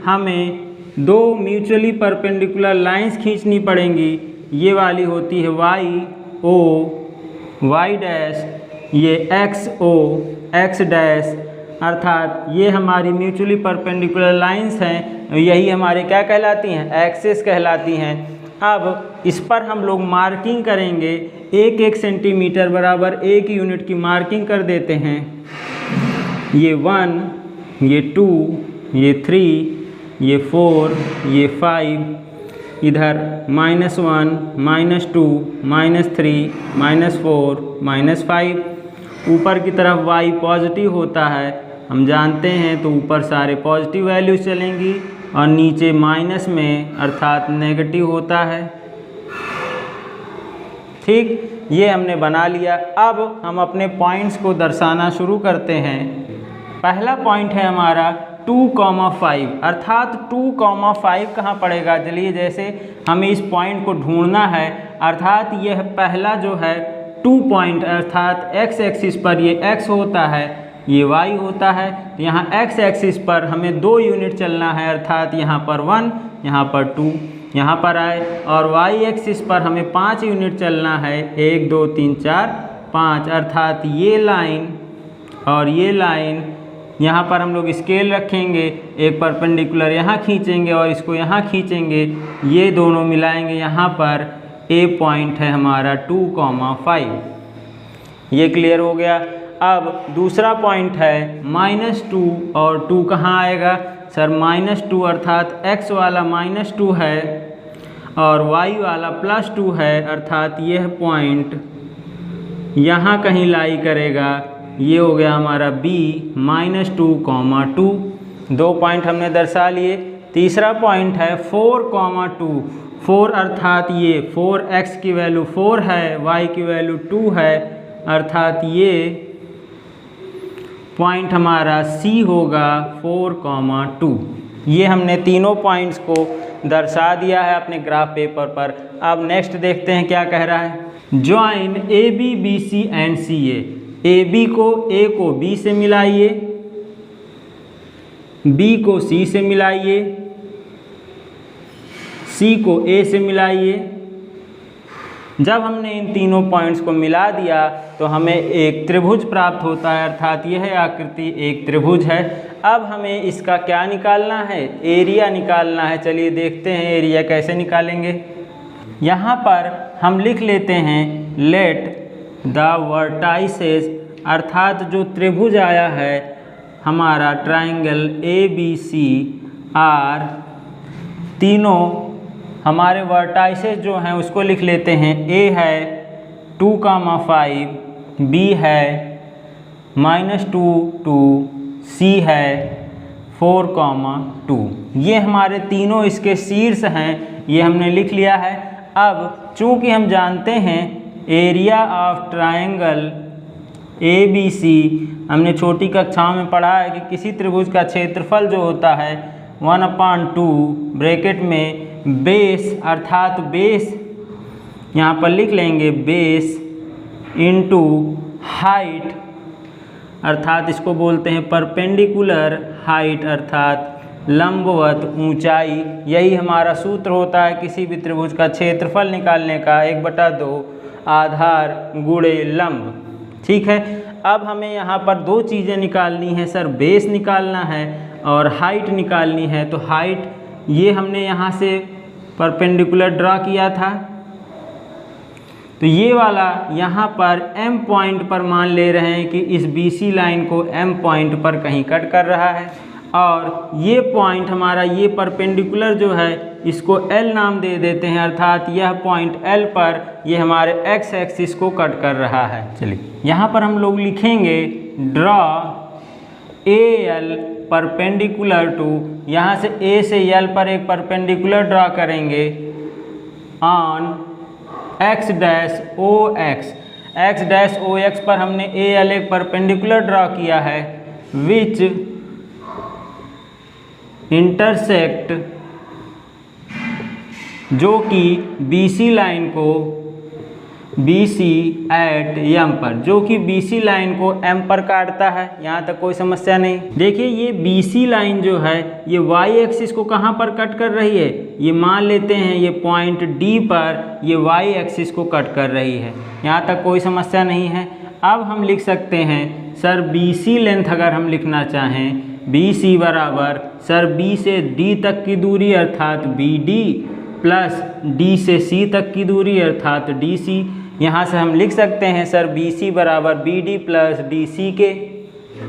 हमें 2 म्यूचुअली परपेंडिकुलर लाइंस खींचनी पड़ेंगी। ये वाली होती है YO, Y डैश, ये XO, X डैश, अर्थात ये हमारी म्यूचुअली परपेंडिकुलर लाइंस हैं, यही हमारे क्या कहलाती हैं, एक्सिस कहलाती हैं। अब इस पर हम लोग मार्किंग करेंगे, 1-1 सेंटीमीटर बराबर 1 यूनिट की मार्किंग कर देते हैं। ये 1, ये 2, ये 3, ये 4, ये 5, इधर -1, -2, -3, -4, -5। ऊपर की तरफ y पॉजिटिव होता है, हम जानते हैं, तो ऊपर सारे पॉजिटिव वैल्यूज चलेंगी और नीचे माइनस में अर्थात नेगेटिव होता है। ठीक, ये हमने बना लिया। अब हम अपने पॉइंट्स को दर्शाना शुरू करते हैं। पहला पॉइंट है हमारा 2, 5, अर्थात 2, 5 कहाँ पड़ेगा। चलिए जैसे हमें इस पॉइंट को ढूंढना है, अर्थात यह पहला जो है 2 पॉइंट, अर्थात x एक्सिस पर ये x होता है, ये y होता है। तो यहाँ x एक्सिस पर हमें 2 यूनिट चलना है, अर्थात यहाँ पर 1, यहाँ पर 2 यहाँ पर आए, और y एक्सिस पर हमें 5 यूनिट चलना है, 1 2 3 4 5, अर्थात ये लाइन और ये लाइन। यहाँ पर हम लोग स्केल रखेंगे, एक परपेंडिकुलर यहाँ खींचेंगे और इसको यहाँ खींचेंगे, ये दोनों मिलाएंगे। यहाँ पर A पॉइंट है हमारा 2,5। ये क्लियर हो गया। अब दूसरा पॉइंट है -2, और 2 कहाँ आएगा सर? -2 अर्थात x वाला -2 है और y वाला +2 है, अर्थात यह पॉइंट यहाँ कहीं लाई करेगा। ये हो गया हमारा B -2,2। 2 पॉइंट हमने दर्शा लिए। तीसरा पॉइंट है 4,2। 4 अर्थात ये 4x की वैल्यू 4 है, y की वैल्यू 2 है, अर्थात ये पॉइंट हमारा C होगा 4,2। ये हमने तीनों पॉइंट्स को दर्शा दिया है अपने ग्राफ पेपर पर। अब नेक्स्ट देखते हैं क्या कह रहा है। Join AB BC and CA। AB को A को B से मिलाइए, B को C से मिलाइए, C को A से मिलाइए। जब हमने इन तीनों पॉइंट्स को मिला दिया तो हमें एक त्रिभुज प्राप्त होता है, अर्थात यह आकृति एक त्रिभुज है। अब हमें इसका क्या निकालना है? एरिया निकालना है। चलिए देखते हैं एरिया कैसे निकालेंगे। यहाँ पर हम लिख लेते हैं लेट द वर्टाइसेस, अर्थात जो त्रिभुज आया है हमारा ट्राइंगल ABC आर, तीनों हमारे वर्टाइसेस जो हैं उसको लिख लेते हैं। A है 2,5, B है -2 2, C है 4,2। ये हमारे तीनों इसके शीर्ष हैं, ये हमने लिख लिया है। अब चूंकि हम जानते हैं एरिया ऑफ ट्रायंगल ABC, हमने छोटी कक्षाओं में पढ़ा है कि किसी त्रिभुज का क्षेत्रफल जो होता है 1/2 ब्रैकेट में बेस, अर्थात बेस यहाँ पर लिख लेंगे बेस इनटू हाइट, अर्थात इसको बोलते हैं परपेंडिकुलर हाइट, अर्थात लंबवत ऊंचाई। यही हमारा सूत्र होता है किसी भी त्रिभुज का क्षेत्रफल निकालने का, 1/2 आधार गुणे लंब। ठीक है। अब हमें यहाँ पर 2 चीज़ें निकालनी है सर, बेस निकालना है और हाइट निकालनी है। तो हाइट ये हमने यहाँ से परपेंडिकुलर ड्रा किया था, तो ये वाला यहाँ पर M पॉइंट पर मान ले रहे हैं कि इस BC लाइन को M पॉइंट पर कहीं कट कर रहा है, और ये पॉइंट हमारा ये परपेंडिकुलर जो है इसको L नाम दे देते हैं, अर्थात यह पॉइंट L पर ये हमारे x एक्सिस को कट कर रहा है। चलिए यहाँ पर हम लोग लिखेंगे ड्रॉ AL परपेंडिकुलर टू, यहाँ से A से L पर एक परपेंडिकुलर ड्रा करेंगे on x dash OX। x dash OX पर हमने AL एक परपेंडिकुलर ड्रा किया है विच इंटरसेक्ट, जो कि BC लाइन को BC एट M पर, जो कि BC लाइन को M पर काटता है। यहाँ तक कोई समस्या नहीं। देखिए ये BC लाइन जो है ये Y एक्सिस को कहाँ पर कट कर रही है? ये मान लेते हैं ये पॉइंट D पर ये Y एक्सिस को कट कर रही है। यहाँ तक कोई समस्या नहीं है। अब हम लिख सकते हैं सर BC लेंथ अगर हम लिखना चाहें, BC बराबर सर B से D तक की दूरी अर्थात BD प्लस D से C तक की दूरी अर्थात DC। यहाँ से हम लिख सकते हैं सर BC बराबर BD प्लस DC के।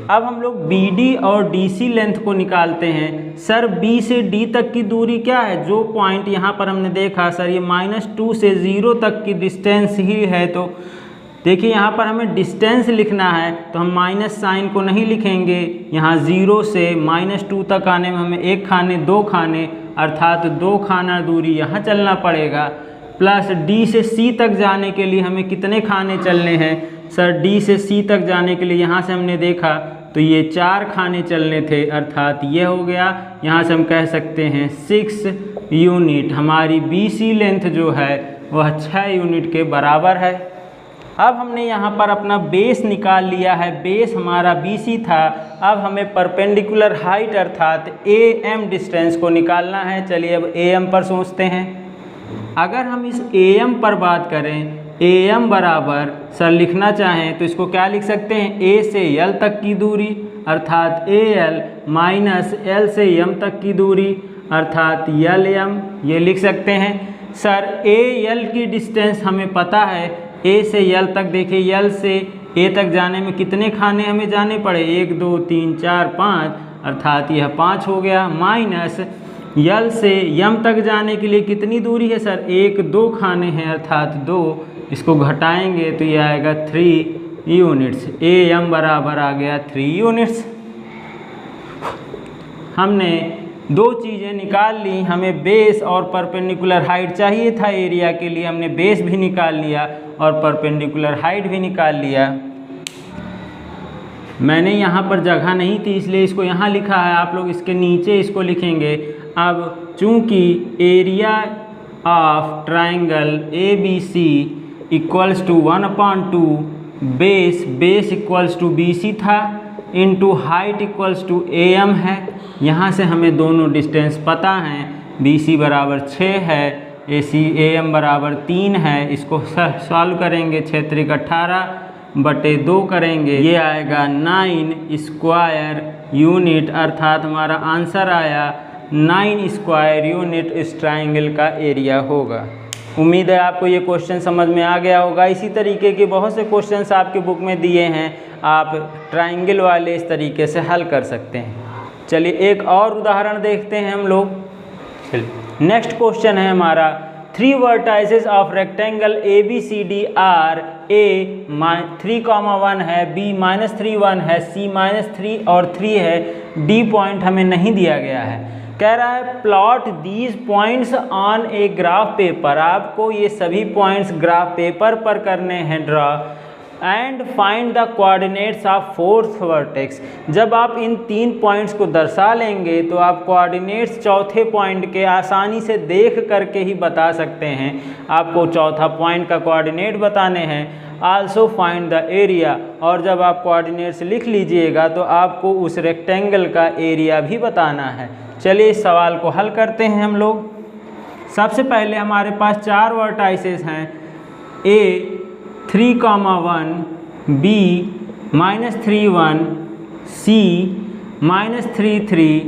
अब हम लोग BD और DC लेंथ को निकालते हैं। सर B से D तक की दूरी क्या है? जो पॉइंट यहाँ पर हमने देखा सर ये -2 से 0 तक की डिस्टेंस ही है, तो देखिए यहाँ पर हमें डिस्टेंस लिखना है तो हम माइनस साइन को नहीं लिखेंगे। यहाँ 0 से -2 तक आने में हमें 1 खाने 2 खाने अर्थात 2 खाना दूरी यहाँ चलना पड़ेगा, प्लस D से C तक जाने के लिए हमें कितने खाने चलने हैं? सर D से C तक जाने के लिए यहाँ से हमने देखा तो ये 4 खाने चलने थे, अर्थात ये हो गया। यहाँ से हम कह सकते हैं 6 यूनिट। हमारी BC लेंथ जो है वह 6 यूनिट के बराबर है। अब हमने यहाँ पर अपना बेस निकाल लिया है, बेस हमारा BC था। अब हमें परपेंडिकुलर हाइट अर्थात AM डिस्टेंस को निकालना है। चलिए अब AM पर सोचते हैं। अगर हम इस AM पर बात करें, AM बराबर सर लिखना चाहें तो इसको क्या लिख सकते हैं, A से L तक की दूरी अर्थात AL माइनस L से M तक की दूरी अर्थात LM, ये लिख सकते हैं। सर AL की डिस्टेंस हमें पता है, A से L तक। देखिए L से A तक जाने में कितने खाने हमें जाने पड़े, 1 2 3 4 5 अर्थात यह 5 हो गया। माइनस L से M तक जाने के लिए कितनी दूरी है सर, 1 2 खाने हैं अर्थात 2, इसको घटाएंगे तो ये आएगा 3 यूनिट्स। AM बराबर आ गया 3 यूनिट्स। हमने दो चीज़ें निकाल ली, हमें बेस और परपेंडिकुलर हाइट चाहिए था एरिया के लिए, हमने बेस भी निकाल लिया और परपेंडिकुलर हाइट भी निकाल लिया। मैंने यहाँ पर जगह नहीं थी इसलिए इसको यहाँ लिखा है, आप लोग इसके नीचे इसको लिखेंगे। अब चूँकि area of triangle ABC equals to 1/2 base equals to BC था into height equals to AM है। यहाँ से हमें दोनों डिस्टेंस पता हैं, BC बराबर 6 है, AM बराबर 3 है। इसको सॉल्व करेंगे, 6 18/2 करेंगे, ये आएगा 9 स्क्वायर यूनिट अर्थात हमारा आंसर आया 9 स्क्वायर यूनिट इस ट्राइंगल का एरिया होगा। उम्मीद है आपको ये क्वेश्चन समझ में आ गया होगा। इसी तरीके के बहुत से क्वेश्चंस आपके बुक में दिए हैं, आप ट्राइंगल वाले इस तरीके से हल कर सकते हैं। चलिए एक और उदाहरण देखते हैं हम लोग। चलिए नेक्स्ट क्वेश्चन है हमारा, 3 vertices of rectangle ABCD are A 3,1 है, B -3 1 है, C -3 और 3 है, D पॉइंट हमें नहीं दिया गया है। कह रहा है plot these points on a graph paper, आपको ये सभी पॉइंट्स ग्राफ पेपर पर करने हैं draw, and find the coordinates of 4th vertex. जब आप इन 3 पॉइंट्स को दर्शा लेंगे तो आप कोऑर्डिनेट्स चौथे पॉइंट के आसानी से देख करके ही बता सकते हैं। आपको चौथा पॉइंट का कोऑर्डिनेट बताने हैं। आल्सो फाइंड द एरिया, और जब आप कोऑर्डिनेट्स लिख लीजिएगा तो आपको उस रेक्टेंगल का एरिया भी बताना है। चलिए इस सवाल को हल करते हैं हम लोग। सबसे पहले हमारे पास 4 वर्टाइसेस हैं, A 3,1, B -3 1, C -3 3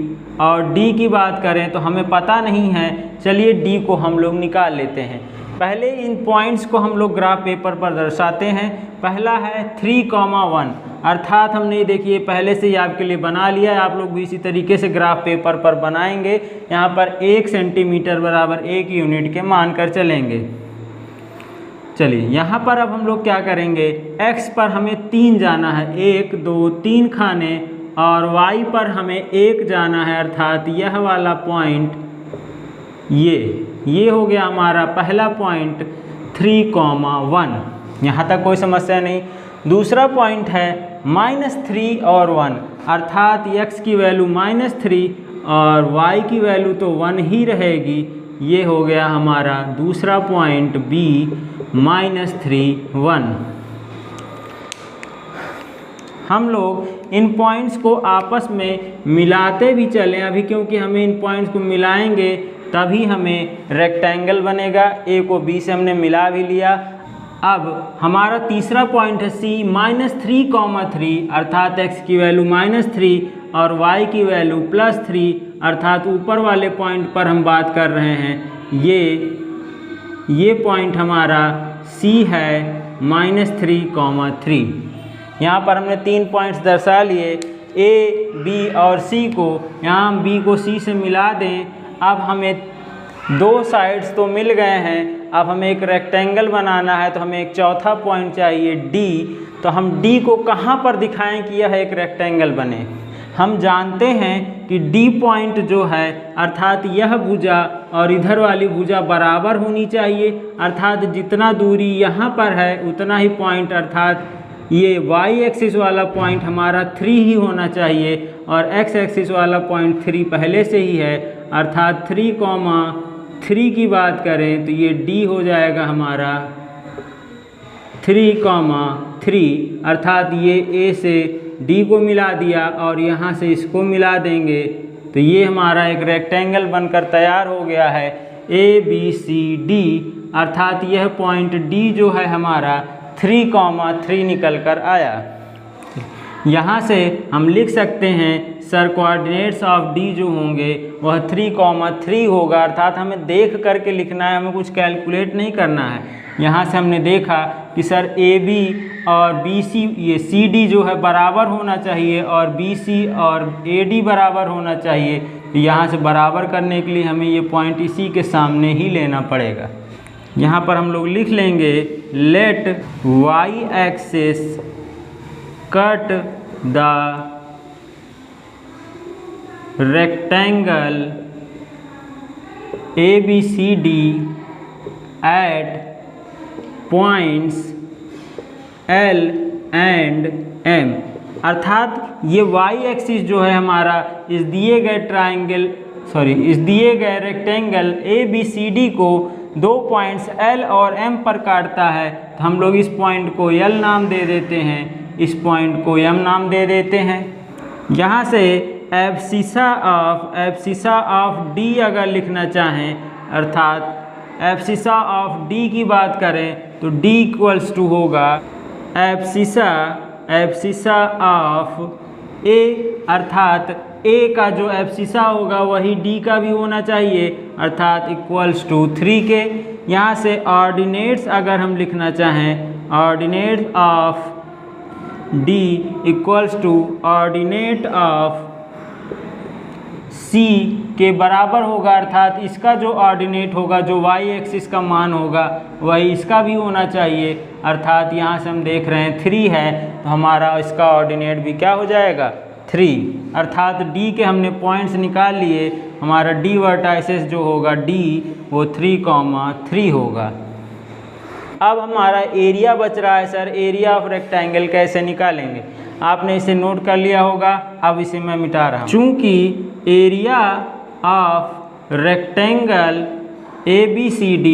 और D की बात करें तो हमें पता नहीं है। चलिए D को हम लोग निकाल लेते हैं। पहले इन पॉइंट्स को हम लोग ग्राफ पेपर पर दर्शाते हैं। पहला है 3,1 अर्थात हमने देखिए पहले से ही आपके लिए बना लिया है, आप लोग भी इसी तरीके से ग्राफ पेपर पर बनाएंगे। यहाँ पर 1 सेंटीमीटर बराबर 1 यूनिट के मानकर चलेंगे। चलिए यहाँ पर अब हम लोग क्या करेंगे, x पर हमें 3 जाना है, 1 2 3 खाने, और y पर हमें 1 जाना है अर्थात यह वाला पॉइंट, ये हो गया हमारा पहला पॉइंट 3,1। यहाँ तक कोई समस्या नहीं। दूसरा पॉइंट है -3 और 1 अर्थात x की वैल्यू -3 और y की वैल्यू तो 1 ही रहेगी। ये हो गया हमारा दूसरा पॉइंट B -3 1। हम लोग इन पॉइंट्स को आपस में मिलाते भी चलें अभी, क्योंकि हमें इन पॉइंट्स को मिलाएंगे तभी हमें रेक्टेंगल बनेगा। A को B से हमने मिला भी लिया। अब हमारा तीसरा पॉइंट है C -3,3 अर्थात x की वैल्यू -3 और y की वैल्यू +3 अर्थात ऊपर वाले पॉइंट पर हम बात कर रहे हैं। ये पॉइंट हमारा C है -3,3। यहाँ पर हमने 3 पॉइंट्स दर्शा लिए, A, B और C को। यहाँ हम B को C से मिला दें। अब हमें 2 साइड्स तो मिल गए हैं, अब हमें एक रेक्टेंगल बनाना है तो हमें एक चौथा पॉइंट चाहिए D। तो हम D को कहाँ पर दिखाएं कि यह एक रेक्टेंगल बने। हम जानते हैं कि D पॉइंट जो है अर्थात यह भुजा और इधर वाली भुजा बराबर होनी चाहिए, अर्थात जितना दूरी यहाँ पर है उतना ही पॉइंट अर्थात ये y एक्सिस वाला पॉइंट हमारा 3 ही होना चाहिए और x एक्सिस वाला पॉइंट 3 पहले से ही है, अर्थात 3,3 की बात करें तो ये D हो जाएगा हमारा 3,3 अर्थात ये ए से डी को मिला दिया और यहाँ से इसको मिला देंगे तो ये हमारा एक रेक्टेंगल बनकर तैयार हो गया है ABCD, अर्थात यह पॉइंट D जो है हमारा 3,3 निकल कर आया। यहाँ से हम लिख सकते हैं सर कोऑर्डिनेट्स ऑफ D जो होंगे वह 3,3 होगा, अर्थात हमें देख करके लिखना है, हमें कुछ कैलकुलेट नहीं करना है। यहाँ से हमने देखा कि सर AB और BC ये CD जो है बराबर होना चाहिए और BC और AD बराबर होना चाहिए। तो यहाँ से बराबर करने के लिए हमें ये पॉइंट इसी के सामने ही लेना पड़ेगा। यहाँ पर हम लोग लिख लेंगे let y axis cut the rectangle ABCD at points L and M, अर्थात ये y एक्सिस जो है हमारा इस दिए गए रेक्टेंगल ABCD को दो पॉइंट्स L और M पर काटता है। तो हम लोग इस पॉइंट को L नाम दे देते हैं, इस पॉइंट को M नाम दे देते हैं। यहाँ से एब्सिसा ऑफ D अगर लिखना चाहें, अर्थात एब्सिसा ऑफ D की बात करें तो D इक्वल्स टू होगा एब्सिसा ऑफ A, अर्थात A का जो एब्सिसा होगा वही D का भी होना चाहिए, अर्थात इक्वल्स टू 3 के। यहाँ से ऑर्डिनेट्स अगर हम लिखना चाहें, ordinate of D equals to ordinate of C के बराबर होगा, अर्थात इसका जो ऑर्डिनेट होगा, जो y एक्सिस का मान होगा वही इसका भी होना चाहिए, अर्थात यहाँ से हम देख रहे हैं 3 है तो हमारा इसका ऑर्डिनेट भी क्या हो जाएगा 3, अर्थात D के हमने पॉइंट्स निकाल लिए, हमारा D वर्टाइसेस जो होगा D वो 3,3 होगा। अब हमारा एरिया बच रहा है सर, एरिया ऑफ रेक्टेंगल कैसे निकालेंगे, आपने इसे नोट कर लिया होगा। अब इसे मैं मिटा रहा हूँ। चूँकि area of rectangle ABCD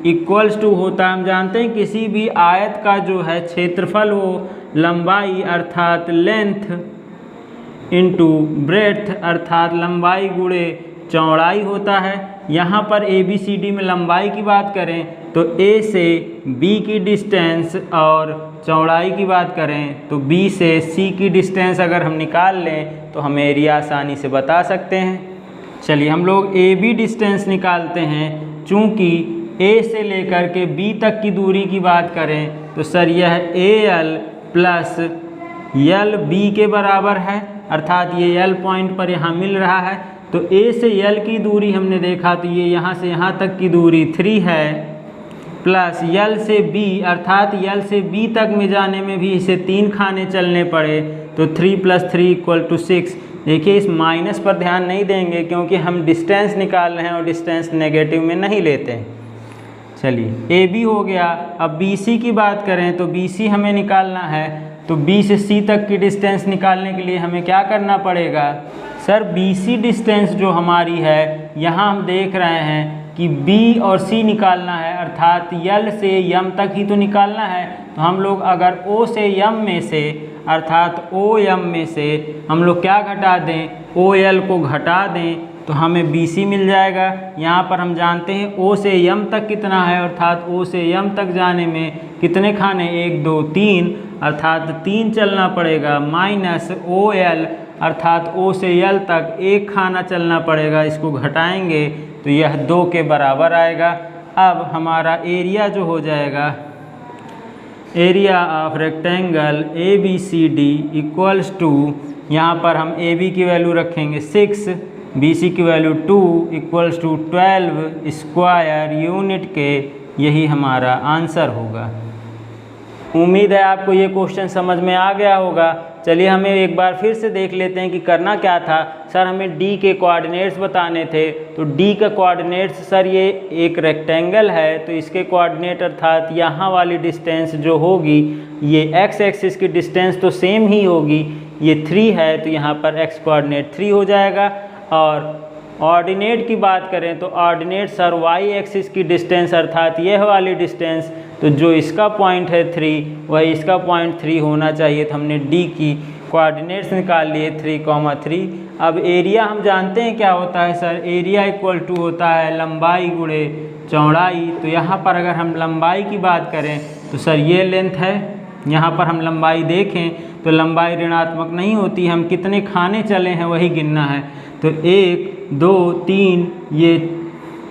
equals to होता है, हम जानते हैं किसी भी आयत का जो है क्षेत्रफल वो लंबाई अर्थात लेंथ इंटू ब्रेड्थ अर्थात लंबाई गुणे चौड़ाई होता है। यहाँ पर ABCD में लंबाई की बात करें तो A से B की डिस्टेंस और चौड़ाई की बात करें तो B से C की डिस्टेंस अगर हम निकाल लें तो हम एरिया आसानी से बता सकते हैं। चलिए हम लोग AB डिस्टेंस निकालते हैं। चूँकि A से लेकर के B तक की दूरी की बात करें तो सर यह AL प्लस L B के बराबर है, अर्थात ये L पॉइंट पर यहाँ मिल रहा है। तो A से L की दूरी हमने देखा तो ये यहाँ से यहाँ तक की दूरी 3 है, प्लस L से B अर्थात L से B तक में जाने में भी इसे 3 खाने चलने पड़े तो 3 + 3 = 6। देखिए इस माइनस पर ध्यान नहीं देंगे क्योंकि हम डिस्टेंस निकाल रहे हैं और डिस्टेंस नेगेटिव में नहीं लेते हैं। चलिए AB हो गया। अब BC की बात करें तो BC हमें निकालना है, तो B से C तक की डिस्टेंस निकालने के लिए हमें क्या करना पड़ेगा सर, BC डिस्टेंस जो हमारी है यहाँ हम देख रहे हैं कि B और C निकालना है, अर्थात L से M तक ही तो निकालना है। तो हम लोग अगर O से M में से अर्थात OM में से हम लोग क्या घटा दें, OL को घटा दें तो हमें BC मिल जाएगा। यहाँ पर हम जानते हैं O से M तक कितना है, अर्थात O से M तक जाने में कितने खाने 1 2 3 अर्थात 3 चलना पड़ेगा, माइनस OL अर्थात O से L तक 1 खाना चलना पड़ेगा, इसको घटाएंगे तो यह 2 के बराबर आएगा। अब हमारा एरिया जो हो जाएगा, area of rectangle ABCD equals to, यहाँ पर हम AB की वैल्यू रखेंगे 6, BC की value 2 equals to 12 square unit के, यही हमारा आंसर होगा। उम्मीद है आपको ये क्वेश्चन समझ में आ गया होगा। चलिए हमें एक बार फिर से देख लेते हैं कि करना क्या था। सर हमें D के कोऑर्डिनेट्स बताने थे, तो D का कोऑर्डिनेट्स सर ये एक रेक्टेंगल है तो इसके कोऑर्डिनेट अर्थात यहाँ वाली डिस्टेंस जो होगी ये x एक्सिस की डिस्टेंस तो सेम ही होगी, ये 3 है तो यहाँ पर x कोऑर्डिनेट 3 हो जाएगा। और ऑर्डिनेट की बात करें तो ऑर्डिनेट सर y एक्सिस की डिस्टेंस अर्थात यह वाली डिस्टेंस तो जो इसका पॉइंट है 3 वह इसका पॉइंट 3 होना चाहिए। तो हमने डी की कोऑर्डिनेट्स निकाल लिए 3,3। अब एरिया हम जानते हैं क्या होता है सर, एरिया इक्वल टू होता है लंबाई गुणे चौड़ाई। तो यहाँ पर अगर हम लंबाई की बात करें तो सर ये लेंथ है, यहाँ पर हम लंबाई देखें तो लंबाई ऋणात्मक नहीं होती, हम कितने खाने चले हैं वही गिनना है। तो 1 2 3 ये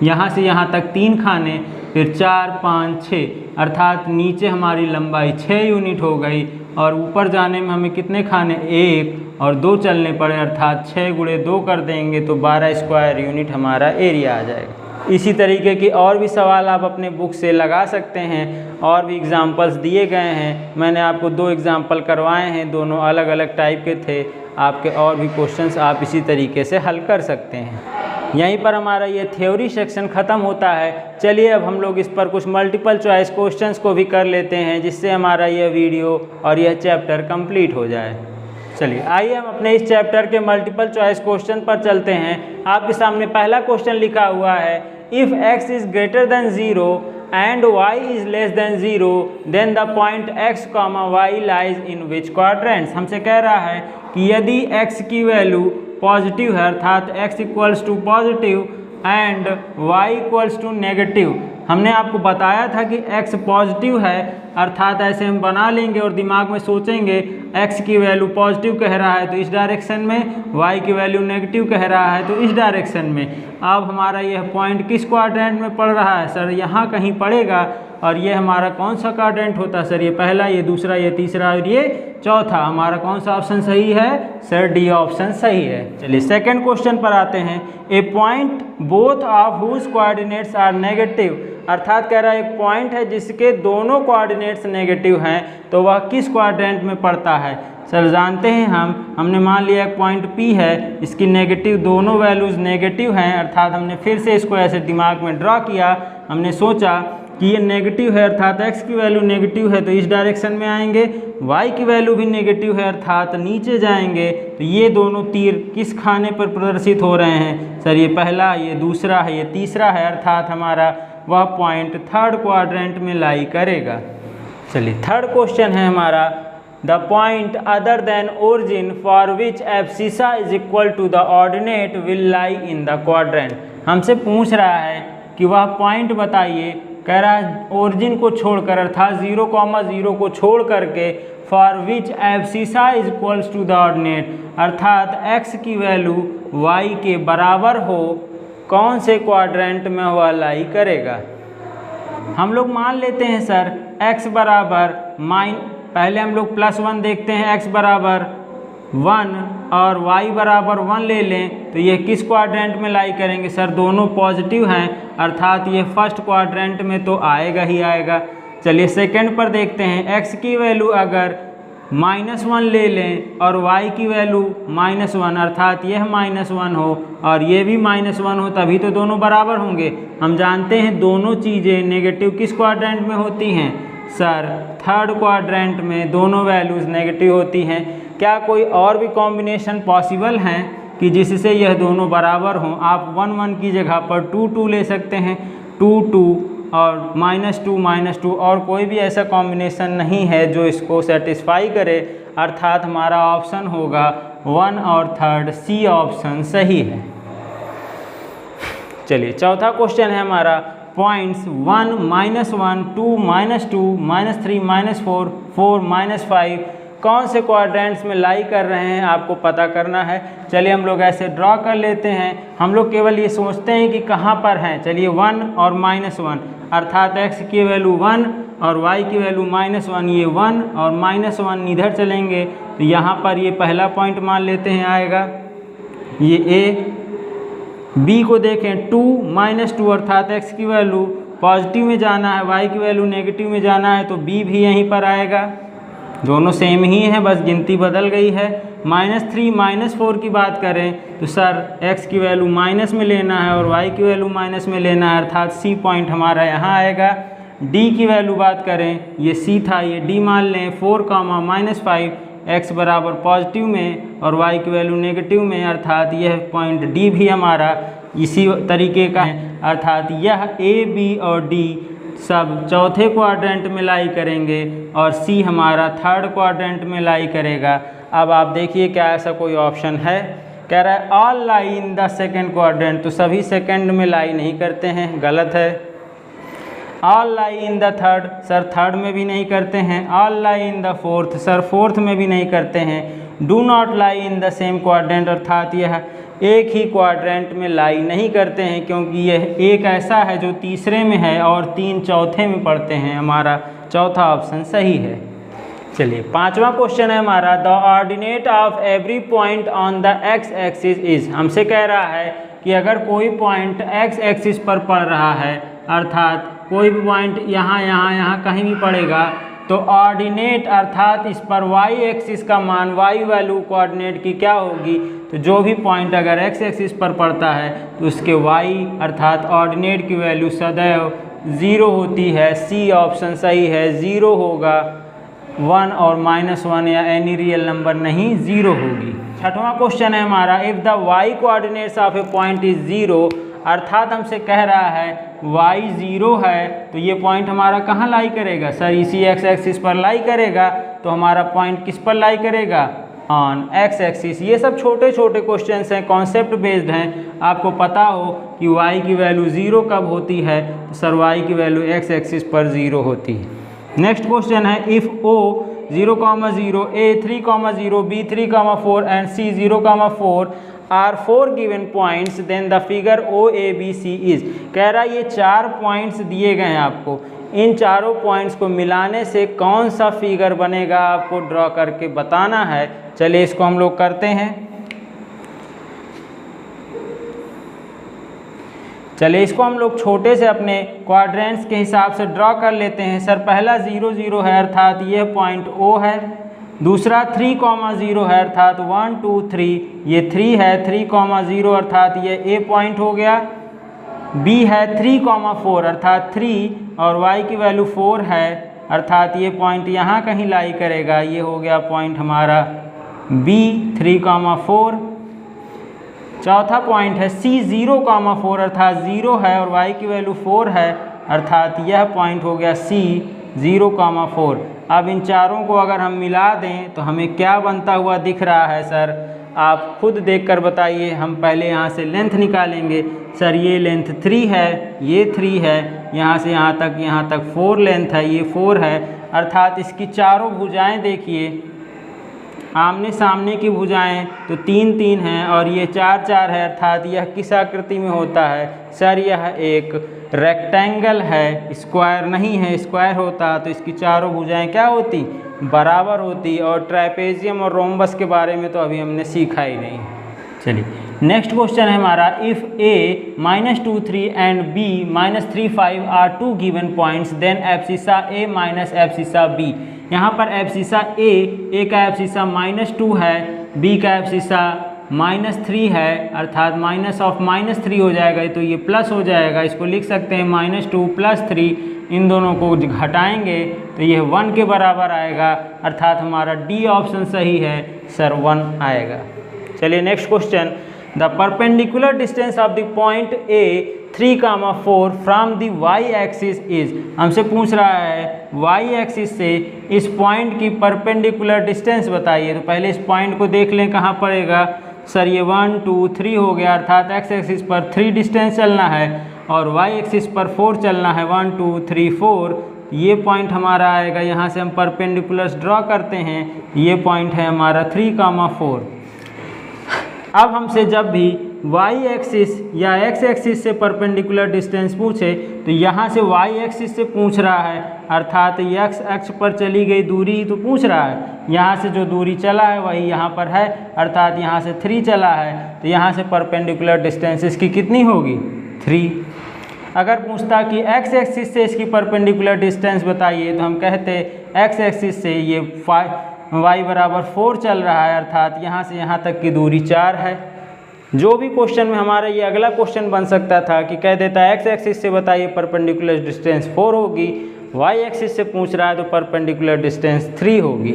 यहाँ से यहाँ तक 3 खाने, फिर 4 5 6 अर्थात नीचे हमारी लंबाई 6 यूनिट हो गई और ऊपर जाने में हमें कितने खाने 1 और 2 चलने पड़े अर्थात 6 गुणे 2 कर देंगे तो 12 स्क्वायर यूनिट हमारा एरिया आ जाएगा। इसी तरीके की और भी सवाल आप अपने बुक से लगा सकते हैं, और भी एग्जाम्पल्स दिए गए हैं। मैंने आपको 2 एग्जाम्पल करवाए हैं, दोनों अलग अलग टाइप के थे। आपके और भी क्वेश्चंस आप इसी तरीके से हल कर सकते हैं। यहीं पर हमारा ये थ्योरी सेक्शन ख़त्म होता है। चलिए अब हम लोग इस पर कुछ मल्टीपल चॉइस क्वेश्चंस को भी कर लेते हैं, जिससे हमारा यह वीडियो और यह चैप्टर कंप्लीट हो जाए। चलिए आइए हम अपने इस चैप्टर के मल्टीपल चॉइस क्वेश्चन पर चलते हैं। आपके सामने पहला क्वेश्चन लिखा हुआ है, if x is greater than 0 and y is less than 0 then the point x, y lies in which quadrants. हमसे कह रहा है कि यदि x की वैल्यू पॉजिटिव है अर्थात x equals to positive and y equals to negative. हमने आपको बताया था कि x पॉजिटिव है अर्थात ऐसे हम बना लेंगे और दिमाग में सोचेंगे x की वैल्यू पॉजिटिव कह रहा है तो इस डायरेक्शन में, y की वैल्यू नेगेटिव कह रहा है तो इस डायरेक्शन में। अब हमारा यह पॉइंट किस क्वाड्रेंट में पड़ रहा है सर, यहाँ कहीं पड़ेगा। और ये हमारा कौन सा क्वाड्रेंट होता है सर, ये पहला, ये दूसरा, ये तीसरा और ये चौथा। हमारा कौन सा ऑप्शन सही है सर, डी ऑप्शन सही है। चलिए सेकंड क्वेश्चन पर आते हैं। A point both of whose coordinates are negative, अर्थात कह रहा है एक पॉइंट है जिसके दोनों कोऑर्डिनेट्स नेगेटिव हैं तो वह किस क्वाड्रेंट में पड़ता है। सर जानते हैं हमने मान लिया एक पॉइंट P है, इसकी नेगेटिव दोनों वैल्यूज़ नेगेटिव हैं अर्थात हमने फिर से इसको ऐसे दिमाग में ड्रॉ किया। हमने सोचा कि ये नेगेटिव है अर्थात x की वैल्यू नेगेटिव है तो इस डायरेक्शन में आएंगे, y की वैल्यू भी नेगेटिव है अर्थात नीचे जाएंगे। तो ये दोनों तीर किस खाने पर प्रदर्शित हो रहे हैं सर, ये पहला, ये दूसरा है, ये तीसरा है अर्थात हमारा वह पॉइंट थर्ड क्वाड्रेंट में लाई करेगा। चलिए थर्ड क्वेश्चन है हमारा, the point other than origin for which abscissa is equal to the ordinate will lie in the quadrant. हमसे पूछ रहा है कि वह पॉइंट बताइए, कह रहा है ओरिजिन को छोड़कर अर्थात 0,0 को छोड़ करके for which abscissa is equals to the ordinate अर्थात x की वैल्यू y के बराबर हो, कौन से क्वाड्रेंट में वह लाई करेगा। हम लोग मान लेते हैं सर x बराबर पहले हम लोग +1 देखते हैं, x बराबर 1 और y बराबर 1 ले लें तो ये किस क्वाड्रेंट में लाई करेंगे सर, दोनों पॉजिटिव हैं अर्थात ये फर्स्ट क्वाड्रेंट में तो आएगा ही आएगा। चलिए सेकंड पर देखते हैं, x की वैल्यू अगर -1 ले लें और y की वैल्यू -1 अर्थात यह -1 हो और ये भी -1 हो तभी तो दोनों बराबर होंगे। हम जानते हैं दोनों चीज़ें नेगेटिव किस क्वाड्रेंट में होती हैं सर, थर्ड क्वाड्रेंट में दोनों वैल्यूज़ नेगेटिव होती हैं। क्या कोई और भी कॉम्बिनेशन पॉसिबल हैं कि जिससे यह दोनों बराबर हों। आप 1 1 की जगह पर 2 2 ले सकते हैं, 2 2 और -2 और कोई भी ऐसा कॉम्बिनेशन नहीं है जो इसको सेटिस्फाई करे अर्थात हमारा ऑप्शन होगा 1 और 3 सी ऑप्शन सही है। चलिए चौथा क्वेश्चन है हमारा, पॉइंट्स 1 -1 2 -2 -3 -4 4 -5 कौन से क्वाड्रेंट्स में लाई कर रहे हैं आपको पता करना है। चलिए हम लोग ऐसे ड्रॉ कर लेते हैं। हम लोग केवल ये सोचते हैं कि कहाँ पर हैं। चलिए 1 और -1 अर्थात x की वैल्यू 1 और y की वैल्यू -1, ये 1 और -1 इधर चलेंगे तो यहाँ पर ये पहला पॉइंट मान लेते हैं आएगा, ये A। B को देखें 2 -2 अर्थात x की वैल्यू पॉजिटिव में जाना है, y की वैल्यू नेगेटिव में जाना है तो B भी यहीं पर आएगा। दोनों सेम ही हैं, बस गिनती बदल गई है। -3 -4 की बात करें तो सर x की वैल्यू माइनस में लेना है और y की वैल्यू माइनस में लेना है अर्थात C पॉइंट हमारा यहाँ आएगा। D की वैल्यू बात करें, ये C था, ये D मान लें 4, -5 x बराबर पॉजिटिव में और y की वैल्यू नेगेटिव में अर्थात यह पॉइंट D भी हमारा इसी तरीके का है अर्थात यह A B और D सब चौथे क्वाड्रेंट में लाई करेंगे और सी हमारा थर्ड क्वाड्रेंट में लाई करेगा। अब आप देखिए क्या ऐसा कोई ऑप्शन है, कह रहा है all lie in the second quadrant, तो सभी सेकेंड में लाई नहीं करते हैं, गलत है। All lie in the third, sir third में भी नहीं करते हैं। All lie in the fourth, sir fourth में भी नहीं करते हैं। Do not lie in the same quadrant, अर्थात यह एक ही क्वाड्रेंट में लाई नहीं करते हैं, क्योंकि यह एक ऐसा है जो तीसरे में है और 3 चौथे में पढ़ते हैं। हमारा चौथा ऑप्शन सही है। चलिए 5वां क्वेश्चन है हमारा, the ordinate of every point on the x axis is. हमसे कह रहा है कि अगर कोई पॉइंट एक्स एक्सिस पर पड़ रहा है, अर्थात कोई भी पॉइंट यहाँ कहीं भी पड़ेगा, तो ऑर्डिनेट अर्थात इस पर वाई एक्सिस का मान, वाई वैल्यू कोऑर्डिनेट की क्या होगी, तो जो भी पॉइंट अगर एक्स एक्सिस पर पड़ता है तो उसके वाई अर्थात ऑर्डिनेट की वैल्यू सदैव 0 होती है। सी ऑप्शन सही है, 0 होगा, 1 और -1 या एनी रियल नंबर नहीं, 0 होगी। 6वां क्वेश्चन है हमारा, if the y coordinates of a point is 0, अर्थात हमसे कह रहा है y 0 है तो ये पॉइंट हमारा कहाँ लाई करेगा, सर इसी एक्स एक्सिस पर लाई करेगा। तो हमारा पॉइंट किस पर लाई करेगा, ऑन एक्स एक्सिस। ये सब छोटे छोटे क्वेश्चंस हैं, कॉन्सेप्ट बेस्ड हैं। आपको पता हो कि y की वैल्यू 0 कब होती है, तो सर y की वैल्यू एक्स एक्सिस पर 0 होती है। नेक्स्ट क्वेश्चन है, if O 0,0, A 3,0, B 3,4 and C 0,4 are 4 given points, then the figure OABC is. कह रहा है ये 4 पॉइंट्स दिए गए हैं आपको, इन चारों पॉइंट्स को मिलाने से कौन सा फिगर बनेगा आपको ड्रॉ करके बताना है। चलिए इसको हम लोग करते हैं। चलिए इसको हम लोग छोटे से अपने क्वाड्रेंट्स के हिसाब से ड्रॉ कर लेते हैं। सर पहला 0, 0 है, अर्थात यह पॉइंट O है। दूसरा 3,0 है, अर्थात 1, 2, 3, ये 3 है। 3,0 अर्थात ये A पॉइंट हो गया। B है 3,4 अर्थात 3 और y की वैल्यू 4 है, अर्थात ये पॉइंट यहाँ कहीं लाई करेगा। ये हो गया पॉइंट हमारा B 3,4। चौथा पॉइंट है C 0,4 अर्थात 0 है और y की वैल्यू 4 है, अर्थात यह पॉइंट हो गया C 0,4। अब इन चारों को अगर हम मिला दें तो हमें क्या बनता हुआ दिख रहा है, सर आप खुद देखकर बताइए। हम पहले यहाँ से लेंथ निकालेंगे। सर ये लेंथ 3 है, ये 3 है, यहाँ से यहाँ तक 4 लेंथ है, ये 4 है, अर्थात इसकी चारों भुजाएं देखिए, आमने सामने की भुजाएं तो 3, 3 हैं और ये 4, 4 है, अर्थात यह किस आकृति में होता है, सर यह एक रेक्टेंगल है, स्क्वायर नहीं है। स्क्वायर होता तो इसकी चारों भुजाएं क्या होती, बराबर होती। और ट्रापेजियम और रोम्बस के बारे में तो अभी हमने सीखा ही नहीं। चलिए नेक्स्ट क्वेश्चन है हमारा, if A -2, 3 and B -3, 5 are 2 given points, then abscissa A minus abscissa B। यहाँ पर एब्सिसा A का एब्सिसा -2 है, B का एब्सिसा -3 है, अर्थात माइनस ऑफ -3 हो जाएगा, तो ये प्लस हो जाएगा। इसको लिख सकते हैं -2 + 3, इन दोनों को घटाएंगे तो यह 1 के बराबर आएगा, अर्थात हमारा D ऑप्शन सही है, सर 1 आएगा। चलिए next question, the perpendicular distance of the point A 3,4 from the y axis is. हमसे पूछ रहा है y एक्सिस से इस पॉइंट की परपेंडिकुलर डिस्टेंस बताइए। तो पहले इस पॉइंट को देख लें कहाँ पड़ेगा, सर ये 1, 2, 3 हो गया, अर्थात x एक्सिस पर 3 डिस्टेंस चलना है और y एक्सिस पर 4 चलना है, 1, 2, 3, 4। ये पॉइंट हमारा आएगा, यहाँ से हम परपेंडिकुलर्स ड्रॉ करते हैं, ये पॉइंट है हमारा 3,4। अब हमसे जब भी y एक्सिस या x एक्सिस से परपेंडिकुलर डिस्टेंस पूछे तो यहाँ से y एक्सिस से पूछ रहा है, अर्थात x अक्ष पर चली गई दूरी ही तो पूछ रहा है। यहाँ से जो दूरी चला है वही यहाँ पर है, अर्थात यहाँ से 3 चला है, तो यहाँ से परपेंडिकुलर डिस्टेंस इसकी कितनी होगी, 3। अगर पूछता कि x एक्सिस से इसकी परपेंडिकुलर डिस्टेंस बताइए तो हम कहते x एक्सिस से ये y बराबर 4 चल रहा है, अर्थात यहाँ से यहाँ तक की दूरी 4 है। जो भी क्वेश्चन में हमारा ये अगला क्वेश्चन बन सकता था कि कह देता है x एक्सिस से बताइए परपेंडिकुलर डिस्टेंस 4 होगी, y एक्सिस से पूछ रहा है तो परपेंडिकुलर डिस्टेंस 3 होगी।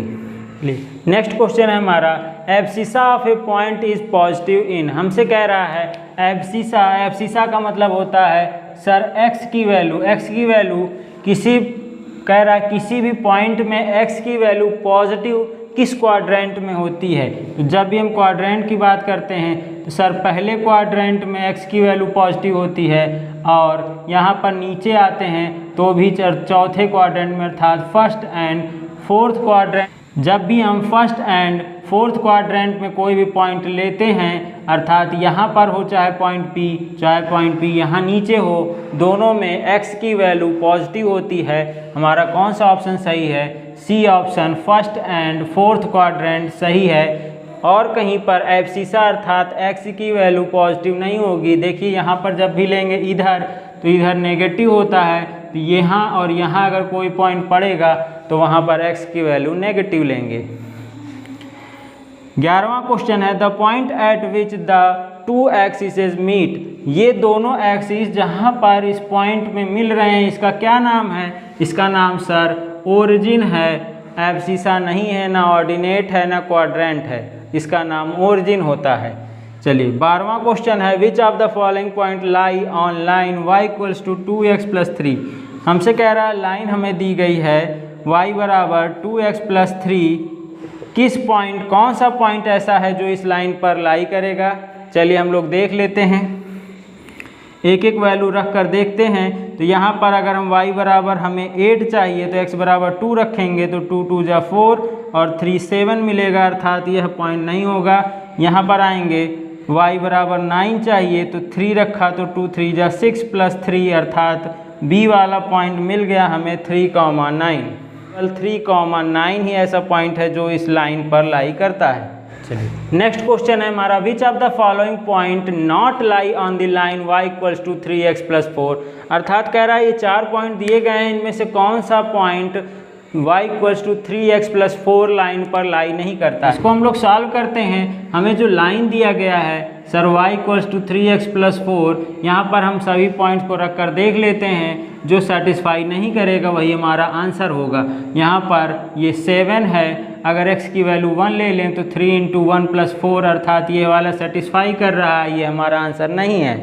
नेक्स्ट क्वेश्चन है हमारा, abscissa of a point is positive in. हमसे कह रहा है एब्सिसा का मतलब होता है सर x की वैल्यू किसी भी पॉइंट में x की वैल्यू पॉजिटिव किस क्वाड्रेंट में होती है। तो जब भी हम क्वाड्रेंट की बात करते हैं तो सर पहले क्वाड्रेंट में x की वैल्यू पॉजिटिव होती है, और यहाँ पर नीचे आते हैं तो भी चौथे क्वाड्रेंट में अर्थात फर्स्ट एंड फोर्थ क्वाड्रेंट। जब भी हम फर्स्ट एंड फोर्थ क्वाड्रेंट में कोई भी पॉइंट लेते हैं, अर्थात यहाँ पर हो चाहे पॉइंट P यहाँ नीचे हो, दोनों में x की वैल्यू पॉजिटिव होती है। हमारा कौन सा ऑप्शन सही है? C option, first and fourth quadrant सही है। और कहीं पर एब्सिसा अर्थात x की वैल्यू पॉजिटिव नहीं होगी। देखिए यहाँ पर जब भी लेंगे इधर तो इधर नेगेटिव होता है, तो यहाँ और यहाँ अगर कोई पॉइंट पड़ेगा तो वहाँ पर x की वैल्यू नेगेटिव लेंगे। 11वां क्वेश्चन है the point at which the two axis meet. ये दोनों एक्सिस जहाँ पर इस पॉइंट में मिल रहे हैं, इसका क्या नाम है? इसका नाम सर ओरिजिन है, एब्सिसा नहीं है, ना ऑर्डिनेट है, ना क्वाड्रेंट है, इसका नाम ओरिजिन होता है। चलिए 12वां क्वेश्चन है which of the following point lie on line y equals to 2x + 3। हमसे कह रहा है लाइन हमें दी गई है y बराबर 2x + 3। किस पॉइंट, कौन सा पॉइंट ऐसा है जो इस लाइन पर लाई करेगा? चलिए हम लोग देख लेते हैं, एक एक वैल्यू रख कर देखते हैं। तो यहाँ पर अगर हम y बराबर हमें 8 चाहिए तो x बराबर 2 रखेंगे तो 2 2 जा 4 और 3 7 मिलेगा, अर्थात यह पॉइंट नहीं होगा। यहाँ पर आएंगे y बराबर 9 चाहिए तो 3 रखा तो 2 3 जा 6 + 3 अर्थात b वाला पॉइंट मिल गया हमें 3,9। 3,9 ही ऐसा पॉइंट है जो इस लाइन पर लाई करता है। चलिए नेक्स्ट क्वेश्चन है हमारा which of the following point not lie on the line y equals to 3x + 4। अर्थात कह रहा है ये 4 पॉइंट दिए गए हैं, इनमें से कौन सा point y equals to 3x + 4 line पर लाई नहीं करता। इसको हम लोग सॉल्व करते हैं। हमें जो लाइन दिया गया है sir y equals to 3x + 4, यहाँ पर हम सभी पॉइंट्स को रख कर देख लेते हैं, जो सेटिस्फाई नहीं करेगा वही हमारा आंसर होगा। यहाँ पर ये 7 है, अगर x की वैल्यू 1 ले लें तो 3 × 1 + 4 अर्थात ये वाला सेटिस्फाई कर रहा है, ये हमारा आंसर नहीं है।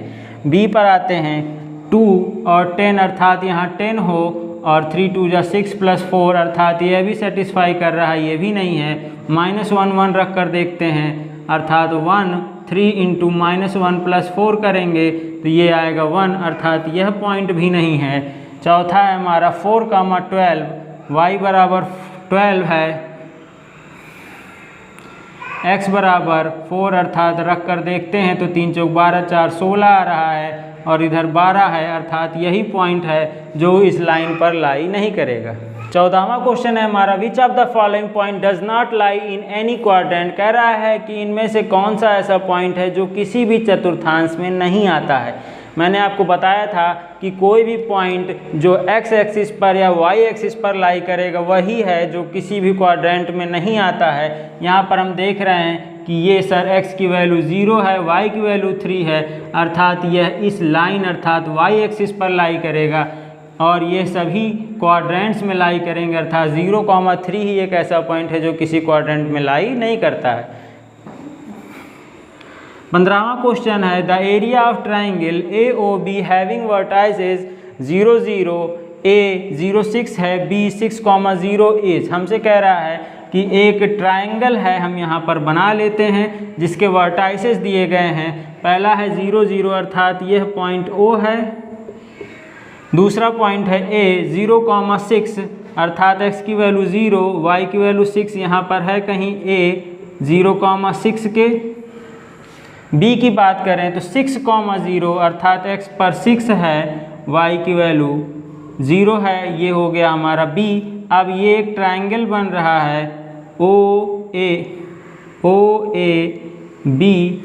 b पर आते हैं 2 और 10 अर्थात यहाँ 10 हो, और 3 2 जा 6 + 4 अर्थात यह भी सेटिस्फाई कर रहा है, ये भी नहीं है। -1 1 रख कर देखते हैं, अर्थात 1 3 × -1 + 4 करेंगे तो ये आएगा 1, अर्थात यह पॉइंट भी नहीं है। चौथा है हमारा 4,12, y बराबर 12 है, x बराबर 4 अर्थात रख कर देखते हैं तो 3 चौक 12 4 16 आ रहा है, और इधर 12 है, अर्थात यही पॉइंट है जो इस लाइन पर लाई नहीं करेगा। 14वां क्वेश्चन है हमारा which of the following point does not lie in any quadrant. कह रहा है कि इनमें से कौन सा ऐसा पॉइंट है जो किसी भी चतुर्थांश में नहीं आता है। मैंने आपको बताया था कि कोई भी पॉइंट जो x एक्सिस पर या y एक्सिस पर लाई करेगा वही है जो किसी भी क्वाड्रेंट में नहीं आता है। यहाँ पर हम देख रहे हैं कि ये सर x की वैल्यू 0 है, y की वैल्यू 3 है, अर्थात यह इस लाइन अर्थात y एक्सिस पर लाई करेगा, और ये सभी क्वाड्रेंट्स में लाई करेंगे, अर्थात 0,3 ही एक ऐसा पॉइंट है जो किसी क्वाड्रेंट में लाई नहीं करता है। 15वां क्वेश्चन है the area of triangle AOB having vertices 0 0 A 0 6 है, B 6,0 is। हमसे कह रहा है कि एक ट्राइंगल है, हम यहाँ पर बना लेते हैं जिसके वर्टाइसेस दिए गए हैं। पहला है 0 0 अर्थात यह पॉइंट O है, दूसरा पॉइंट है A 0,6 अर्थात x की वैल्यू 0 y की वैल्यू 6, यहाँ पर है कहीं A 0,6 के। B की बात करें तो 6,0 अर्थात x पर 6 है, y की वैल्यू 0 है, ये हो गया हमारा B। अब ये एक ट्रायंगल बन रहा है OAB,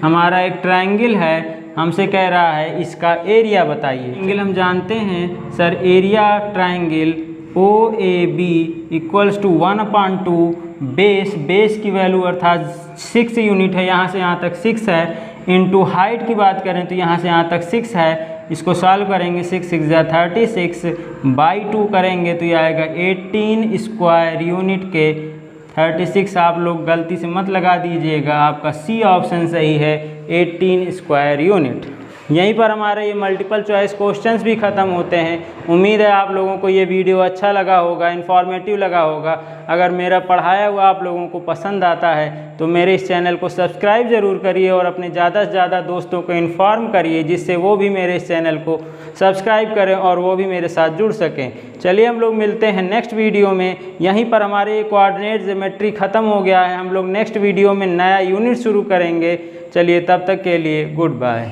हमारा एक ट्रायंगल है। हमसे कह रहा है इसका एरिया बताइए। ट्रायंगल हम जानते हैं sir, area triangle OAB equals to 1/2 base की वैल्यू अर्थात 6 यूनिट है, यहाँ से यहाँ तक 6 है, इनटू हाइट की बात करें तो यहाँ से यहाँ तक 6 है। इसको सॉल्व करेंगे 6 6 जा 36 बाई 2 करेंगे तो ये आएगा 18 स्क्वायर यूनिट के। 36 आप लोग गलती से मत लगा दीजिएगा, आपका सी ऑप्शन सही है 18 स्क्वायर यूनिट। यहीं पर हमारे ये मल्टीपल चॉइस क्वेश्चंस भी ख़त्म होते हैं। उम्मीद है आप लोगों को ये वीडियो अच्छा लगा होगा, इन्फॉर्मेटिव लगा होगा। अगर मेरा पढ़ाया हुआ आप लोगों को पसंद आता है तो मेरे इस चैनल को सब्सक्राइब ज़रूर करिए और अपने ज़्यादा से ज़्यादा दोस्तों को इन्फॉर्म करिए, जिससे वो भी मेरे इस चैनल को सब्सक्राइब करें और वो भी मेरे साथ जुड़ सकें। चलिए हम लोग मिलते हैं नेक्स्ट वीडियो में। यहीं पर हमारे ये कोऑर्डिनेट ज्योमेट्री ख़त्म हो गया है। हम लोग नेक्स्ट वीडियो में नया यूनिट शुरू करेंगे। चलिए तब तक के लिए गुड बाय।